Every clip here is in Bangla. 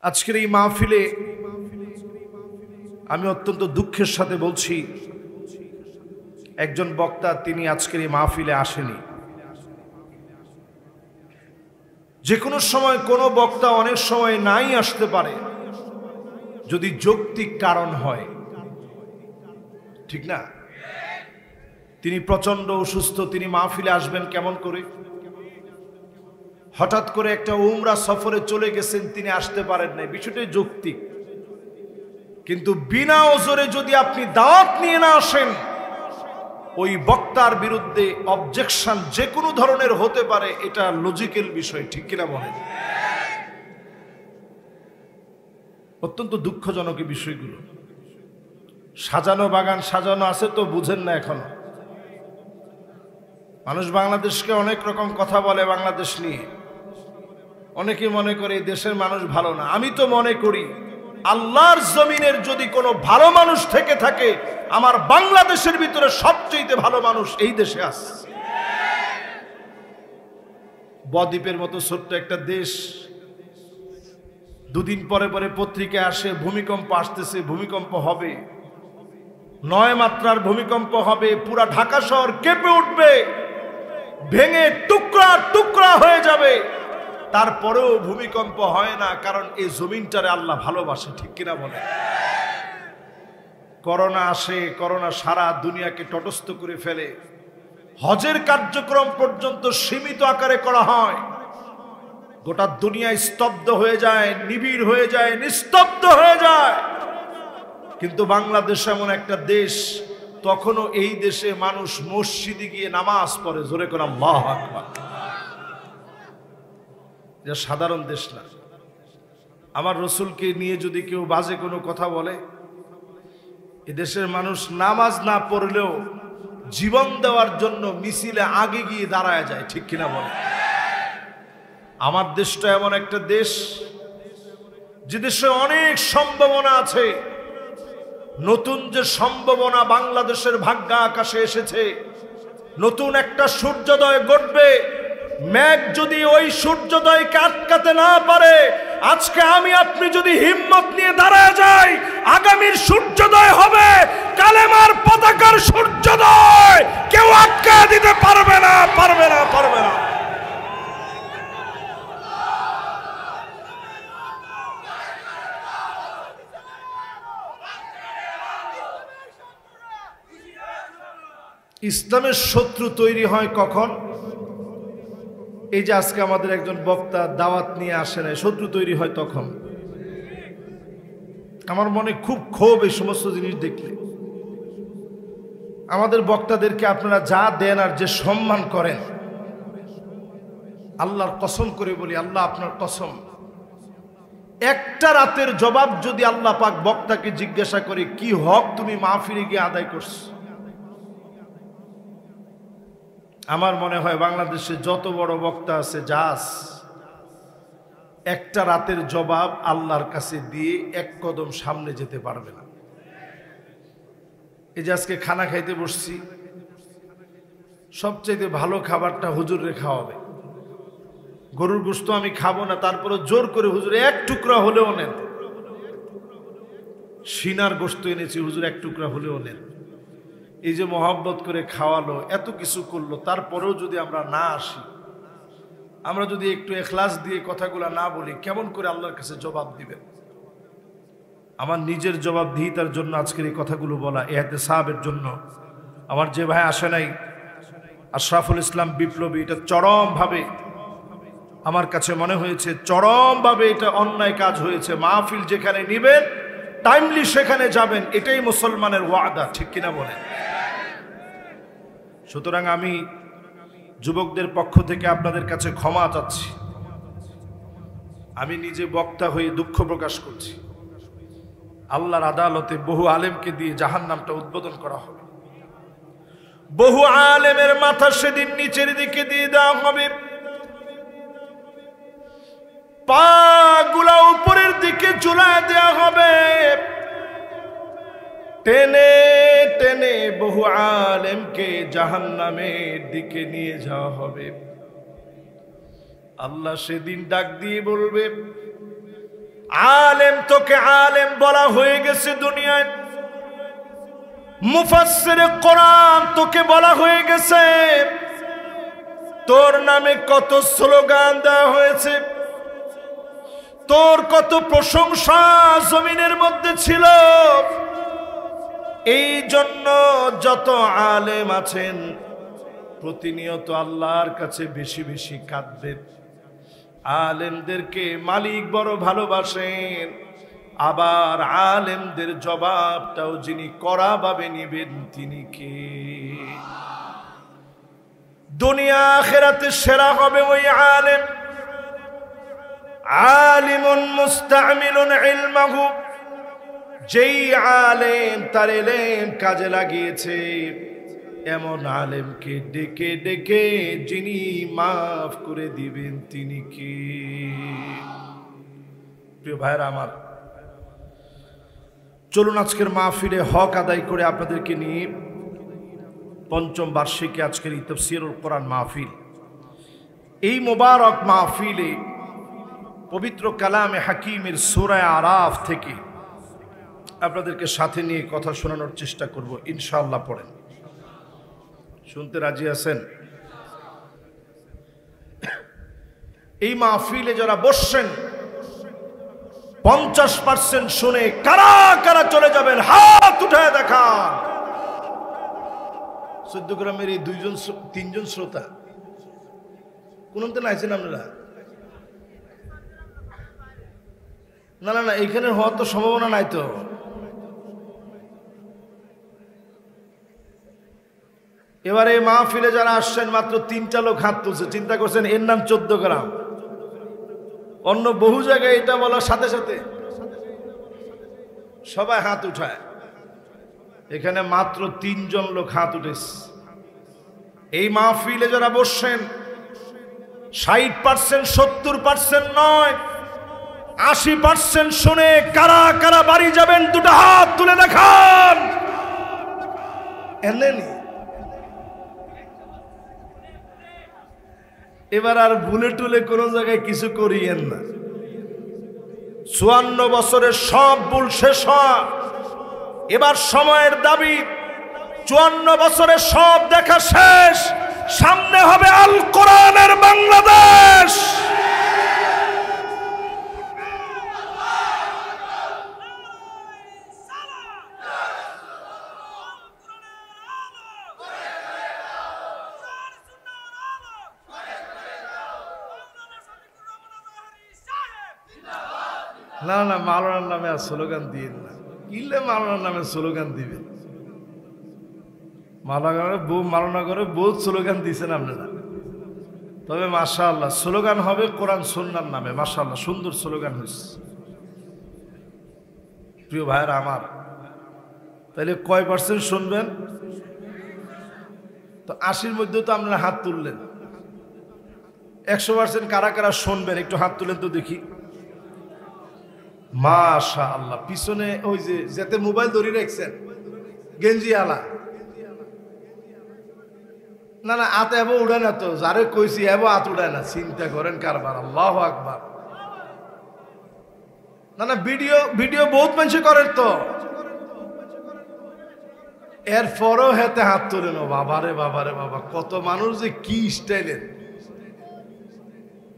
আজকের এই মাহফিলে আমি অত্যন্ত দুঃখের সাথে বলছি, একজন বক্তা তিনি আজকের এই মাহফিলে আসেনি। যে কোনো সময় কোনো বক্তা অনেক সময় নাই আসতে পারে, যদি যৌক্তিক কারণ হয়, ঠিক না? তিনি প্রচন্ড অসুস্থ, তিনি মাহফিলে আসবেন কেমন করে? হঠাৎ করে একটা উমরা সফরে চলে গেছেন, তিনি আসতে পারেন নাই, বিষয়টাই যৌক্তিক। কিন্তু বিনা ওজরে যদি আপনি দাওয়াত নিয়ে না আসেন, ওই বক্তার বিরুদ্ধে অবজেকশন যে কোনো ধরনের হতে পারে, এটা লজিক্যাল বিষয়, ঠিক কিনা বলেন? অত্যন্ত দুঃখজনক এই বিষয়গুলো। সাজানো বাগান সাজানো আছে তো বুঝেন না এখনো। মানুষ বাংলাদেশকে অনেক রকম কথা বলে, বাংলাদেশ নিয়ে অনেকে মনে করে দেশের মানুষ ভালো না। আমি তো মনে করি আল্লাহর জমিনের যদি কোনো ভালো মানুষ থেকে থাকে, আমার বাংলাদেশের ভিতরে সবচেয়ে ভালো মানুষ এই দেশে আছে। বদ্বীপের মতো ছোট্ট একটা দেশ, দুদিন পরে পরে পত্রিকায় আসে ভূমিকম্প আসতেছে, ভূমিকম্প হবে, 9 মাত্রার ভূমিকম্প হবে, পুরা ঢাকা শহর কেঁপে উঠবে, ভেঙে টুকরা টুকরা হয়ে যাবে। তারপরেও ভূমিকম্প হয় না, কারণ এই জমিনটারে আল্লাহ ভালোবাসে, ঠিক কিনা বলে? করোনা আসে, করোনা সারা দুনিয়াকে তটস্থ করে ফেলে। হজের কার্যক্রম পর্যন্ত সীমিত আকারে করা হয়, গোটা দুনিয়া স্তব্ধ হয়ে যায়, নিবিড় হয়ে যায়, নিস্তব্ধ হয়ে যায়। কিন্তু বাংলাদেশ এমন একটা দেশ, তখনও এই দেশে মানুষ মসজিদে গিয়ে নামাজ পড়ে। জোরে করে আল্লাহু আকবার। যা সাধারণ দেশ না। আমার রসুলকে নিয়ে যদি কেউ বাজে কোনো কথা বলে, এ দেশের মানুষ নামাজ না পড়লেও জীবন দেওয়ার জন্য মিছিলে আগে গিয়ে দাঁড়ায় যায়, ঠিক কিনা বলে? আমার দেশটা এমন একটা দেশ, যে দেশে অনেক সম্ভাবনা আছে। নতুন যে সম্ভাবনা বাংলাদেশের ভাগ্য আকাশে এসেছে, নতুন একটা সূর্যোদয় ঘটবে। মেঘ যদি ওই সূর্যোদয়কে আটকাতে না পারে, আজকে আমি আপনি যদি হিম্মত নিয়ে দাঁড়ায় যাই, আগামীর সূর্যোদয় হবে কালেমার পতাকার সূর্যোদয়। কেউ আটকা দিতে পারবে না, পারবে না, পারবে না। ইসলামের শত্রু তৈরি হয় কখন? এই যে আজকে আমাদের একজন বক্তা দাওয়াত নিয়ে আসে না, শত্রু তৈরি হয় তখন। আমার মনে খুব ক্ষোভ এই সমস্ত জিনিস দেখলে। আমাদের বক্তাদেরকে আপনারা যা দেন আর যে সম্মান করেন, আল্লাহর কসম করে বলি, আল্লাহ আপনার কসম, একটা রাতের জবাব যদি আল্লাহ পাক বক্তাকে জিজ্ঞাসা করে কি হক তুমি মাহফিলে গিয়ে আদায় করছো, আমার মনে হয় বাংলাদেশে যত বড় বক্তা আছে, জাস একটা রাতের জবাব আল্লাহর কাছে দিয়ে এক কদম সামনে যেতে পারবে না। এই যে আজকে খানা খাইতে বসছি, সবচেয়ে ভালো খাবারটা হুজুরে খাওয়াবে। গরুর গোশত আমি খাবো না, তারপরে জোর করে হুজুর এক টুকরা হলেও নেন। সিনার গোশত এনেছি, হুজুর এক টুকরা হলেও নেন। এই যে মহব্বত করে খাওয়ালো, এত কিছু করলো, তারপরেও যদি আমরা না আসি, আমরা যদি একটু ইখলাস দিয়ে কথাগুলো না বলি, কেমন করে আল্লাহর কাছে জবাব দিবেন? আমার নিজের জবাবদিহিতার জন্য আজকের এই কথাগুলো বলা, ইহতেসাবের জন্য। আমার যে ভাই আসে নাই, আশরাফুল ইসলাম বিপ্লবী, এটা চরমভাবে আমার কাছে মনে হয়েছে, চরমভাবে এটা অন্যায় কাজ হয়েছে। মাহফিল যেখানে নিবেন, টাইমলি সেখানে যাবেন, এটাই মুসলমানের ওয়াদা, ঠিক কিনা বলেন? সুতরাং আমি যুবকদের পক্ষ থেকে আপনাদের কাছে ক্ষমা চাচ্ছি। আমি নিজে বক্তা হয়ে দুঃখ প্রকাশ করছি। আল্লাহর আদালতে বহু আলেমকে দিয়ে জাহান্নামটা উদ্বোধন করা হবে। বহু আলেমের মাথা সেদিন নিচের দিকে দিয়ে দেওয়া হবে, পা গুলা উপরের দিকে ঝুলায় দেওয়া হবে। টেনে টেনে বহু আলেমকে জাহান্নামের দিকে নিয়ে যাওয়া হবে। আল্লাহ সেদিন ডাক দিয়ে বলবে, আলেম তোকে আলেম বলা হয়ে গেছে দুনিয়ায়, মুফাসসিরে কোরআন তোকে বলা হয়ে গেছে, তোর নামে কত স্লোগান দেওয়া হয়েছে, তোর কত প্রশংসা জমিনের মধ্যে ছিল। এই জন্য যত আলেম আছেন প্রতিনিয়ত আল্লাহর কাছে বেশি বেশি কাঁদবেন। আলেমদেরকে মালিক বড় ভালোবাসেন, আবার আলেমদের জবাবটাও যিনি কড়াভাবে নিবেন তিনি কে? দুনিয়া আখিরাতে সেরা হবে ওই আলেম, আলিমুন মুস্তামিলুন ইলমাহু, যেই আলেম তার ইলম কাজে লাগিয়েছে, এমন আলেমকে ডেকে ডেকে যিনি মাফ করে দিবেন তিনি কে? প্রিয় ভাইরা আমার, চলুন আজকের মাহফিলে হক আদায় করে আপনাদেরকে নিয়ে পঞ্চম বার্ষিকী আজকের এই তাফসীরুল কোরআন মাহফিল, এই মোবারক মাহফিলে পবিত্র কালামে হাকিমের সূরা আরাফ থেকে আপনাদেরকে সাথে নিয়ে কথা শোনানোর চেষ্টা করব ইনশাআল্লাহ। পড়েন, শুনতে রাজি আছেন? এই মাহফিলে যারা বসছেন 50% শুনে কারা কারা চলে যাবেন হাত উঠায় দেখান। 14 গ্রামের এই 3জন শ্রোতা কোনতে নাইছেন আপনারা? না না না, এখানে হওয়ার তো সম্ভাবনা নাই তো। এবারে মাহফিলে যারা আসছেন মাত্র 3টা লোক হাত তুলছে, চিন্তা করছেন এর নাম 14 গ্রাম। অন্য বহু জায়গায় এটা বলার সাথে সাথে সবাই হাত উঠায়, এখানে মাত্র 3জন লোক হাত উঠেছে। এই মাহফিলে যারা বসছেন 60% 70% নয় 80% শুনে কারা কারা বাড়ি যাবেন দুটো হাত তুলে দেখান। এবার আর ভুলে টুলে কোনো জায়গায় কিছু করিয়েন না। 54 বছরের সব ভুল শেষ হয়, এবার সময়ের দাবি। 54 বছরের সব দেখা শেষ, সামনে হবে আল কোরআনের বাংলাদেশ। না না, মাওলানার নামে আর স্লোগান দিয়েন না। কিনলে মাওলানার নামে স্লোগান দিবেন? মাওলানা করে বহুত স্লোগান দিয়েছেন আপনারা, তবে মাশাআল্লাহ স্লোগান হবে কোরআন সুন্নাহর নামে। মাশাআল্লাহ সুন্দর স্লোগান হয়েছে। প্রিয় ভাইরা আমার, তাহলে কয় % শুনবেন? তো 80-র মধ্যে তো আপনারা হাত তুললেন। 100% কারা কারা শুনবেন একটু হাত তুলেন তো দেখি। মাশাআল্লাহ, পিছনে ওই যে যেতে মোবাইল ধরে রাখছেন গেঞ্জি আলা, না না আত এব উড়ায় না তো, যারে কইছি এব আত উড়ায় না। চিন্তা করেন কারবার, আল্লাহু আকবার। না না, ভিডিও বহুত মানুষ করেন তো, এরপরও হেতে হাত তুলেন। বাবারে বাবারে বাবা, কত মানুষ যে কি স্টাইলের।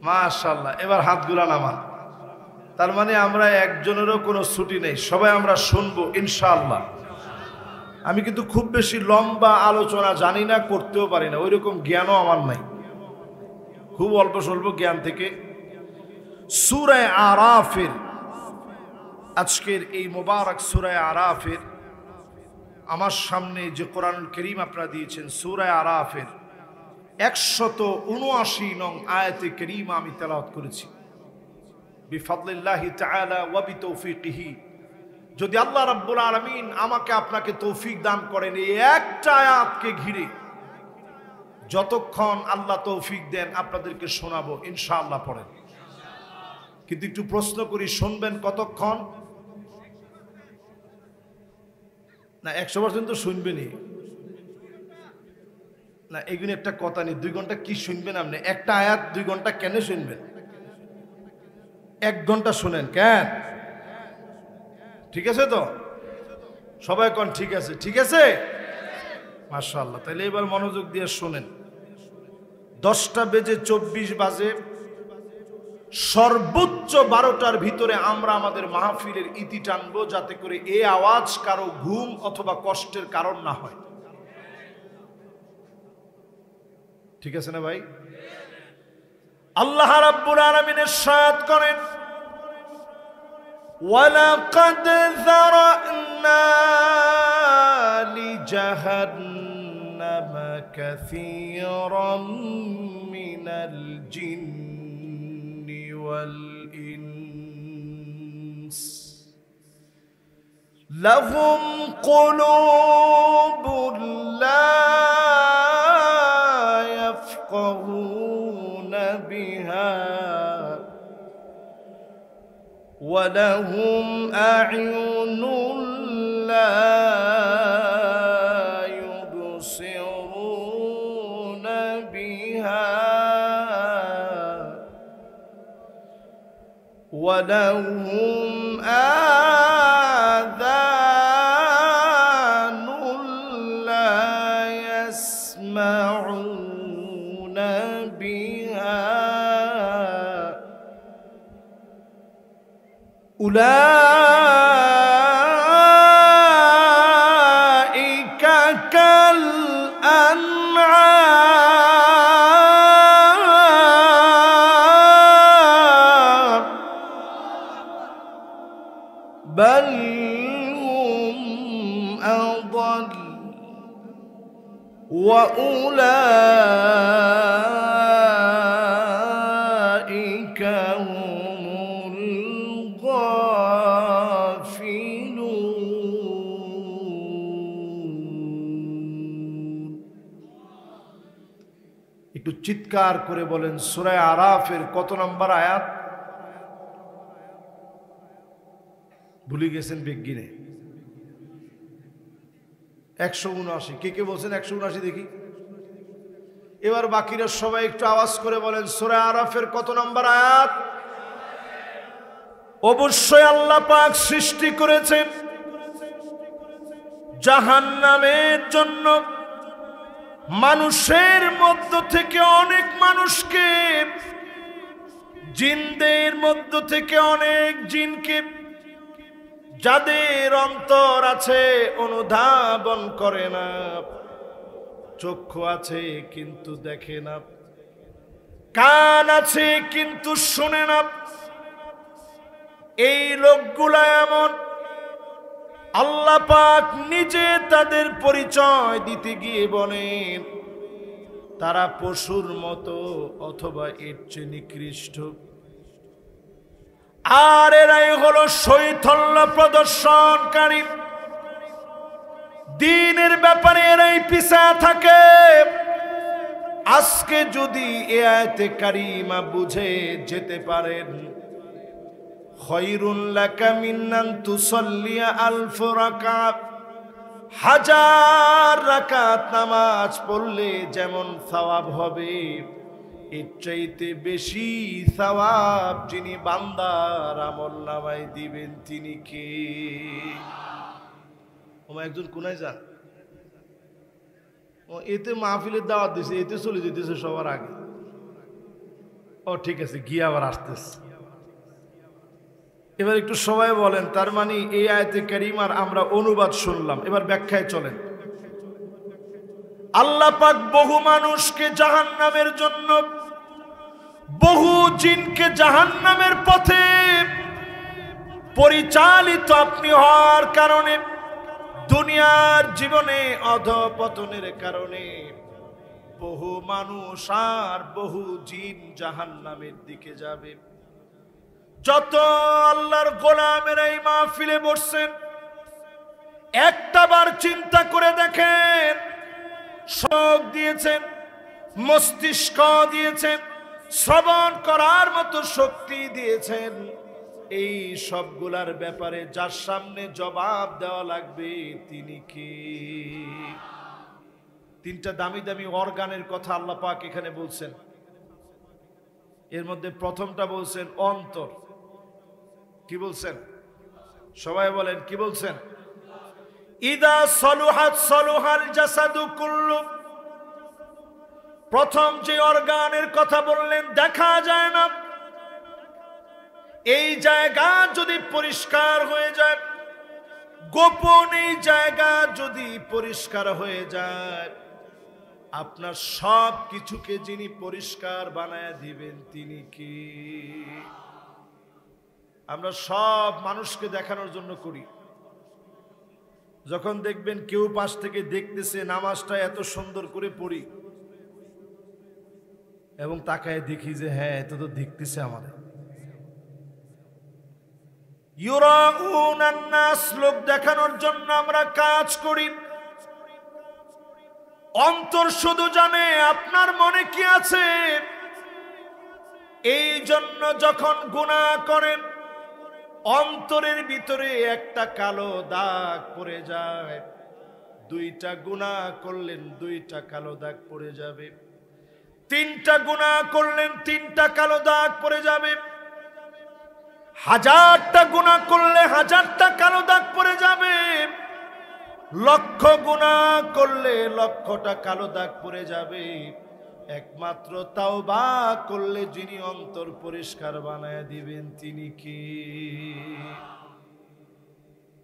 মাশাআল্লাহ, এবার হাতগুলা নামান। তার মানে আমরা একজনেরও কোনো ছুটি নেই, সবাই আমরা শুনবো ইনশাআল্লাহ। আমি কিন্তু খুব বেশি লম্বা আলোচনা জানি না, করতেও পারি না, ওইরকম জ্ঞানও আমার নাই। খুব অল্প স্বল্প জ্ঞান থেকে সূরা আরাফের আজকের এই মোবারক সূরা আরাফের আমার সামনে যে কোরআনুল কারীম আপনারা দিয়েছেন, সূরা আরাফের 179 নং আয়াতে কারীমা আমি তেলাওয়াত করেছি বিফাদলিল্লাহি তাআলা ওয়া বিতৌফিকিহি। যদি আল্লাহ রাব্বুল আলামিন আমাকে আপনাকে তৌফিক দান করেন, এই একটা আয়াতকে ঘিরে যতক্ষণ আল্লাহ তৌফিক দেন আপনাদেরকে শোনাবো ইনশাআল্লাহ। পড়েন, কিন্তু একটু প্রশ্ন করি, শুনবেন কতক্ষণ? না 100% তো শুনবেনই না, এগুলো একটা কথা নেই। 2 ঘন্টা কি শুনবেন আপনি? একটা আয়াত 2 ঘন্টা কেন শুনবেন? 1 ঘন্টা শুনেন কেন? ঠিক আছে তো? সবাই কোন ঠিক আছে? ঠিক আছে, মাশাআল্লাহ। তাহলে এবার মনোযোগ দিয়ে শোনেন। 10টা বেজে 24 বাজে, সর্বোচ্চ 12টার ভিতরে আমরা আমাদের মাহফিলের ইতি টানবো, যাতে করে এই আওয়াজ কারো ঘুম অথবা কষ্টের কারণ না হয়। ঠিক আছে না ভাই? আল্লাহ রাব্বুল আলামিন ইরশাদ করেন, ওয়ালাকাদ যারানা লিজাহান্নামা কাসীরাম মিনাল জিন্নি ওয়াল ইনস লাহুম কুলুবুন লা ইয়াফকাহুনা বিহা وَلَهُمْ أَعْيُنٌ لَّا يُبْصِرُونَ بِهَا وَلَهُمْ آذَانٌ لَّا يَسْمَعُونَ بِهَا أولئك كالأنعام بل هم أضل وأولئك هم একটু চিৎকার করে বলেন সূরা আরাফের কত নম্বর আয়াত? ভুলে গেছেন বিজ্ঞানে? 179। কে কে বলছেন 179? দেখি এবার বাকিরা সবাই একটু আওয়াজ করে বলেন সূরা আরাফের কত নম্বর আয়াত? অবশ্যই আল্লাহ পাক সৃষ্টি করেছেন জাহান্নামের জন্য মানুষের মধ্য থেকে অনেক মানুষকে, জিনদের মধ্য থেকে অনেক জিনকে, যাদের অন্তর আছে অনুধাবন করে না, চক্ষু আছে কিন্তু দেখে না, কান আছে কিন্তু শোনে না। এই লোকগুলা এমন, আল্লাহ পাক নিজে তাদের পরিচয় দিতে গিয়ে বলেন তারা পশুর মতো অথবা এর চেয়ে নিকৃষ্ট। আর এরাই হলো শৈথল্য প্রদর্শনকারী, দ্বীনের ব্যাপারে এরাই পিছায় থাকে। আজকে যদি এ আয়াতে কারিমা বুঝে যেতে পারেন, খায়রুন লাকা মিন আন তুসাল্লিয়া আলফ রাকাত, 1000 রাকাত নামাজ পড়লে যেমন সওয়াব হবে, এর চাইতে বেশি সওয়াব যিনি বান্দার আমলনামায় দিবেন তিনি কে? ওমা একজন কোনায় যান, ও এতে মাহফিলের দাওয়াত দিছে, এতে চলে যেতেছে সবার আগে। ও ঠিক আছে, গিয়ে আবার আসতেছে। এবার একটু সবাই বলেন, তার মানে এই আয়াতে কারিমার আমরা অনুবাদ শুনলাম, এবার ব্যাখ্যায় চলেন। আল্লাহ পাক বহু মানুষকে জাহান্নামের জন্য, বহু জিনকে জাহান্নামের পথে পরিচালিত আপনি হওয়ার কারণে, দুনিয়ার জীবনে অধপতনের কারণে বহু মানুষ আর বহু জিন জাহান্নামের দিকে যাবে। যত আল্লাহর গোলামেরা এই মাহফিলে বসছেন, একটাবার চিন্তা করে দেখেন, শোক দিয়েছেন, মস্তিষ্ক দিয়েছেন, শ্রবণ করার মতো শক্তি দিয়েছেন, এই সবগুলার ব্যাপারে যার সামনে জবাব দেওয়া লাগবে তিনি কে? তিনটা দামি দামি অর্গানের কথা আল্লাহ পাক এখানে বলছেন। এর মধ্যে প্রথমটা বলছেন অন্তর। কি বলছেন? সবাই বলেন, কি বলছেন? ইদা সলুহাত সলুহাল জাসাদু কুল্লু। প্রথম যে অর্গানের কথা বললেন, দেখা যায় না, এই জায়গা যদি পরিষ্কার হয়ে যায়, গোপন এই জায়গা যদি পরিষ্কার হয়ে যায়, আপনার সব কিছুকে যিনি পরিষ্কার বানায় দিবেন তিনি কি? আমরা সব মানুষকে দেখানোর জন্য করি। যখন দেখবেন কেউ পাশ থেকে দেখতেছে নামাজটা এত সুন্দর করে পড়ি, এবং তাকায় দেখি যে হ্যাঁ এত তো দেখতেছে আমাদের। ইউরাউনান নাস, লোক দেখানোর জন্য আমরা কাজ করি। অন্তর শুধু জানে আপনার মনে কি আছে। এই জন্য যখন গুনাহ করেন, অন্তরের ভিতরে একটা কালো দাগ পড়ে যায়। দুইটা গুনাহ করলেন, দুইটা কালো দাগ পড়ে যাবে। তিনটা গুনাহ করলেন, তিনটা কালো দাগ পড়ে যাবে। হাজারটা গুনাহ করলে হাজারটা কালো দাগ পড়ে যাবে। লক্ষ গুনাহ করলে লক্ষটা কালো দাগ পড়ে যাবে। একমাত্র তাওবা করলে যিনি অন্তর পরিষ্কার বানায় দিবেন তিনি কি?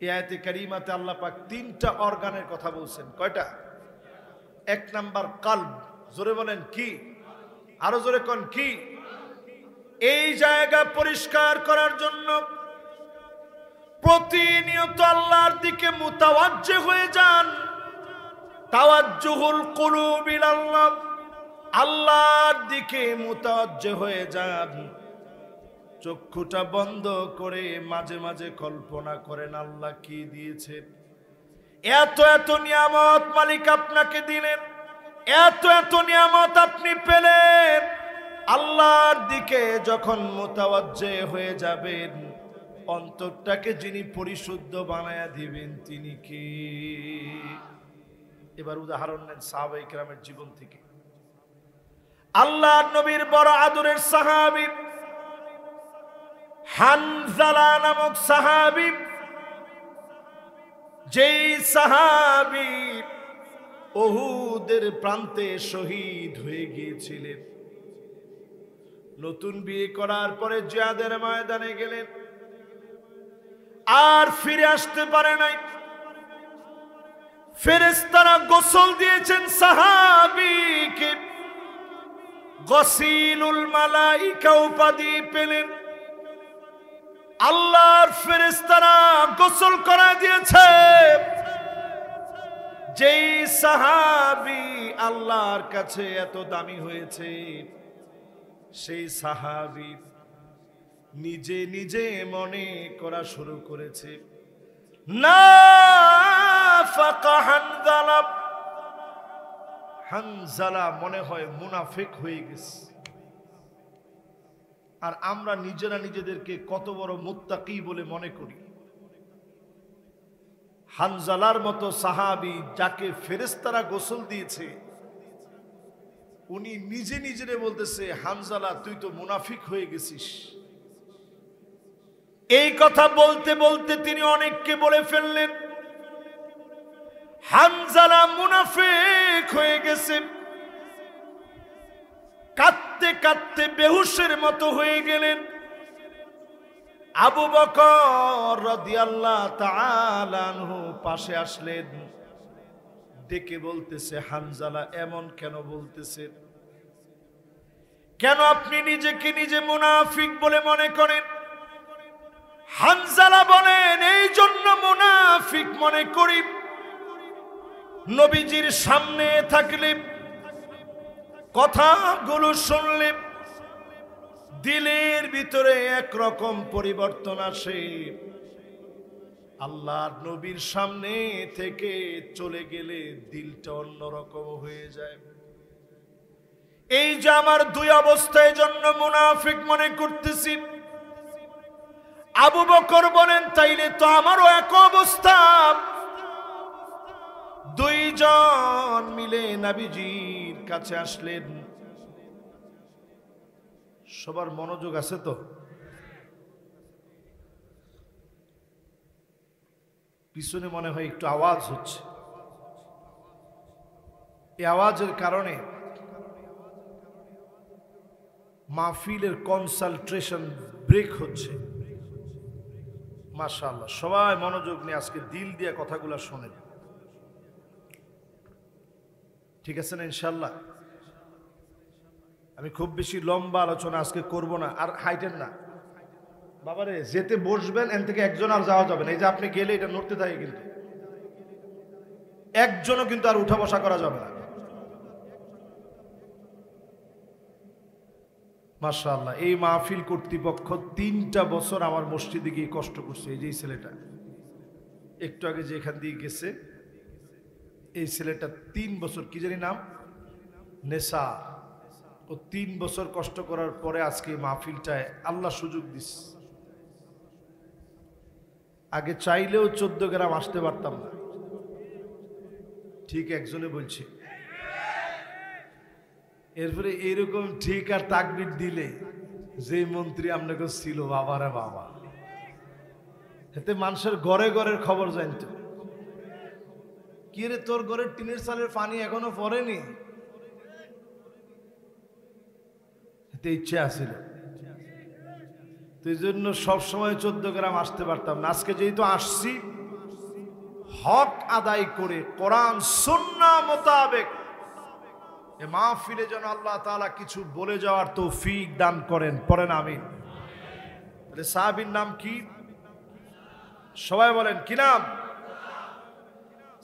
এই আয়াতে কারিমাতে আল্লাহ পাক তিনটা অর্গানের কথা বলছেন। কয়টা? এক নাম্বার কলব। জোরে বলেন কি? আরো জোরে কোন কি? এই জায়গা পরিষ্কার করার জন্য প্রতিনিয়ত আল্লাহর দিকে মুতাওয়াজ্জে হয়ে যান। তাওয়াজ্জুহুল কুলুব ইলাল্লাহ, আল্লাহর দিকে মুতাওয়াজ্জে হয়ে যান। চক্ষুটা বন্ধ করে মাঝে মাঝে কল্পনা করেন আল্লাহ কি দিয়েছে। এত এত নিয়ামত মালিক আপনাকে দিলেন, এত এত নিয়ামত আপনি পেলেন। আল্লাহর দিকে যখন মুতাওয়াজ্জে হয়ে যাবেন, অন্তরটাকে যিনি পরিশুদ্ধ বানায়া দিবেন তিনি কি? এবার উদাহরণ নেন সাহাবায়ে কেরামের জীবন থেকে। আল্লাহর নবীর বড় আদরের সাহাবী হানজালা নামক সাহাবী, যেই সাহাবী উহুদের প্রান্তে শহীদ হয়ে গিয়েছিলেন। নতুন বিয়ে করার পরে জিহাদের ময়দানে গেলেন, আর ফিরে আসতে পারে নাই। ফেরেশতারা গোসল দিয়েছেন সাহাবীকে, গসিলুল মালাইকা উপাধি পেলেন। আল্লাহর ফেরেশতারা গোসল করা দিয়েছে। যেই সাহাবী আল্লাহর কাছে এত দামি হয়েছে, সেই সাহাবী নিজে নিজে মনে করা শুরু করেছে, নাফাকা হানজালা, হানজালা মনে হয় মুনাফিক হয়ে গেছে। আর আমরা নিজেরা নিজেদেরকে কত বড় মুত্তাকি বলে মনে করি। হানজালার মতো সাহাবী যাকে ফেরেশতারা গোসল দিয়েছে, উনি নিজে নিজেরে বলতেছে, হানজালা তুই তো মুনাফিক হয়ে গেছিস। এই কথা বলতে বলতে তিনি অনেককে বলে ফেললেন হানজালা মুনাফিক হয়ে গেছে। কাঁদতে কাঁদতে বেহুশের মতো হয়ে গেলেন। আবু বকর রাদিয়াল্লাহু তাআলা আনহু পাশে আসলেন, ডেকে বলতেছে, হানজালা এমন কেন বলতেছে? কেন আপনি নিজেকে নিজে মুনাফিক বলে মনে করেন? হানজালা বলেন, এই জন্য মুনাফিক মনে করি, নবীজির সামনে থাকলে, কথাগুলো শুনলে দিলের ভিতরে একরকম পরিবর্তন আসে। আল্লাহর নবীর সামনে থেকে চলে গেলে দিলটা অন্যরকম হয়ে যায়। এই যে আমার দুই অবস্থায় জন্য মুনাফিক মনে করতেছি। আবু বকর বলেন, তাইলে তো আমারও এক অবস্থা। দুইজন মিলে নবীজির কাছে আসলেন। সবার মনোযোগ আছে তো? পিছনে মনে হয় একটু আওয়াজ হচ্ছে। এই আওয়াজের কারণে মাহফিলের কনসালট্রেশন ব্রেক হচ্ছে। মাশাআল্লাহ, সবাই মনোযোগ নিয়ে আজকে দিল দিয়ে কথাগুলো শোনেন, ঠিক আছে না ইনশাল্লাহ? আমি খুব বেশি লম্বা আলোচনা আজকে করব না। আর হাইটেন না বাবারে, যেতে বসবেন এন থেকে একজন আর যাওয়া যাবে না। এই যে আপনি গেলে এটা নড়তে থাকে, কিন্তু একজনও কিন্তু আর উঠা বসা করা যাবে না। মাশাআল্লাহ, এই মাহফিল কর্তৃপক্ষ 3টা বছর আমার মসজিদে গিয়ে কষ্ট করছে। এই যে এই ছেলেটা একটু আগে যে এখান দিয়ে গেছে, এই ছেলেটা 3 বছর, কি জানি নাম, নেশা, ও 3 বছর কষ্ট করার পরে আজকে মাহফিলটায় আল্লাহ সুযোগ দিস। আগে চাইলেও 14 গ্রাম আসতে পারতাম না, ঠিক একজনে বলছে। এরপরে এইরকম ঠিক আর তাকবীর দিলে যে মন্ত্রী আপনাকে ছিল, বাবারে বাবা, এতে মানুষের ঘরে ঘরের খবর জানতো। কি রে, তোর ঘরের টিনের চালের পানি এখনো পড়েনি? এতে ইচ্ছে আছিল, তো এই জন্য সবসময় 14 গ্রাম আসতে পারতাম না। আজকে যেহেতু আসছি, হক আদায় করে কোরআন সুন্নাহ মোতাবেক এ মাহফিলে যেন আল্লাহ তাআলা কিছু বলে যাওয়ার তৌফিক দান করেন। পড়েন আমিন। সাহাবীর নাম কি? সবাই বলেন, কি নাম?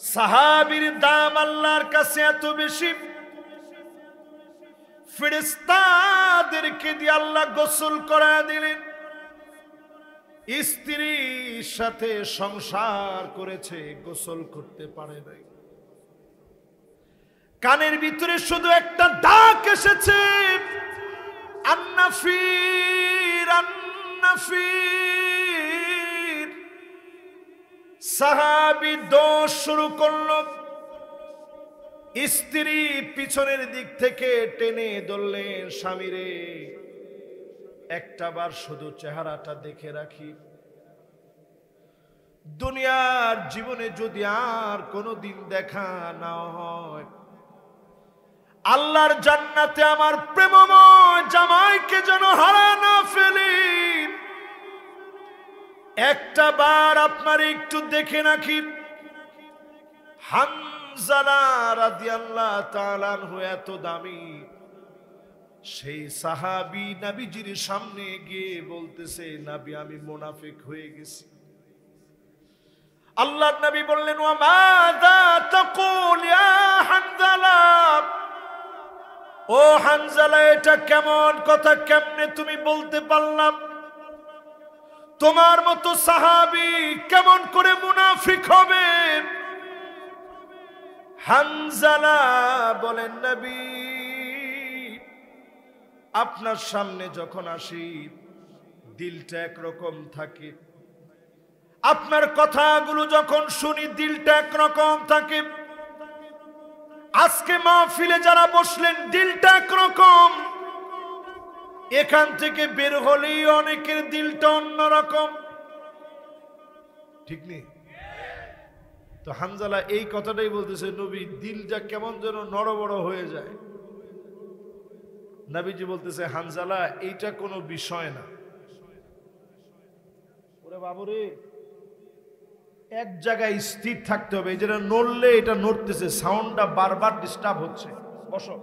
সাহাবীর দাম আল্লাহর কাছে এত বেশি, ফেরেশতাদেরকে দিয়ে আল্লাহ গোসল করায় দিলেন। স্ত্রীর সাথে সংসার করেছে, গোসল করতে পারে নাই। কানের ভিতরে শুধু একটা দাগ এসেছে, আন্নাফির আন্নাফির। সাহাবী দৌড় শুরু করলো, স্ত্রী পিছনের দিক থেকে টেনে ধরলেন, স্বামীরে একটাবার শুধু চেহারাটা দেখে রাখি, দুনিয়ার জীবনে যদি আর কোনোদিন দেখা না হয়, আল্লাহর জান্নাতে আমার প্রেমময় জামাইকে যেন হারায় না ফেলি। একটা বার আপনার একটু দেখে রাখি। হানজালা রাদিয়াল্লাহু তাআলা আনহু এত দামি, সেই সাহাবী নবীজির সামনে গিয়ে বলতেছে, নবী আমি মুনাফিক হয়ে গেছি। আল্লাহর নবী বললেন, ওয়া মাযা তাকুল ইয়া হানজালা, ও হানজালা এটা কেমন কথা, কেমনে তুমি বলতে পারলাম? তোমার মতো সাহাবী কেমন করে মুনাফিক হবে? হানজালা বলেন, নবী আপনার সামনে যখন আসি দিলটা একরকম থাকে, আপনার কথাগুলো যখন শুনি দিলটা একরকম থাকে। আজকে মাহফিলে যারা বসলেন দিলটা একরকম, এখান থেকে বের হলেই অনেকের দিলটা অন্যরকম, ঠিক নেই? তো হানজালা এই কথাটাই বলতেছে, নবী দিলটা কেমন যেন নড়বড় হয়ে যায়। নবীজি বলতেছে, হানজালা এইটা কোনো বিষয় না। ওরে বাবুরে, এক জায়গায় স্থির থাকতে হবে। এই যেটা নড়লে এটা নড়তেছে, সাউন্ডটা বারবার ডিস্টার্ব হচ্ছে, বসো।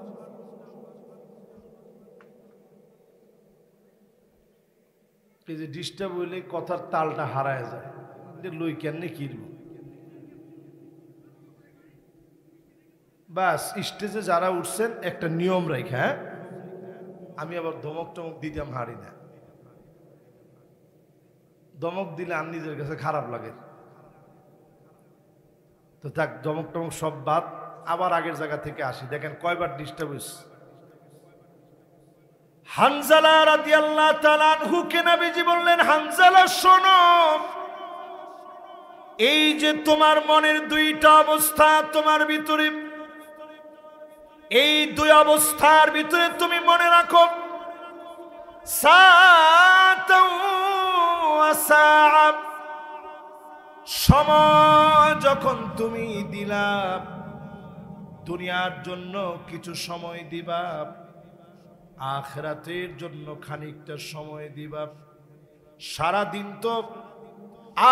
এই যে ডিস্টার্ব হইলে কথার তালটা হারায় যায়, লই কেমনে কিনব। বাস স্টেজে যারা উঠছেন একটা নিয়ম রেখে, হ্যাঁ, আমি আবার ধমক টমক দিতাম হারি না। ধমক দিলে আর নিজের কাছে খারাপ লাগে, তো থাক, ধমক টমক সব বাদ, আবার আগের জায়গা থেকে আসি। দেখেন কয়বার ডিস্টার্ব হইছে। হানজালা রাদিয়াল্লাহু তাআলা আনহুকে নবীজি বললেন, হানজালা শোনো, এই যে তোমার মনের দুইটা অবস্থা তোমার ভিতরে, এই দুই অবস্থার ভিতরে তুমি মনে রাখো, সাআতাও ওয়া সাআ, সময় যখন তুমি দিলা, দুনিয়ার জন্য কিছু সময় দিবা, আখিরাতের জন্য খানিকটা সময় দিবা। সারা দিন তো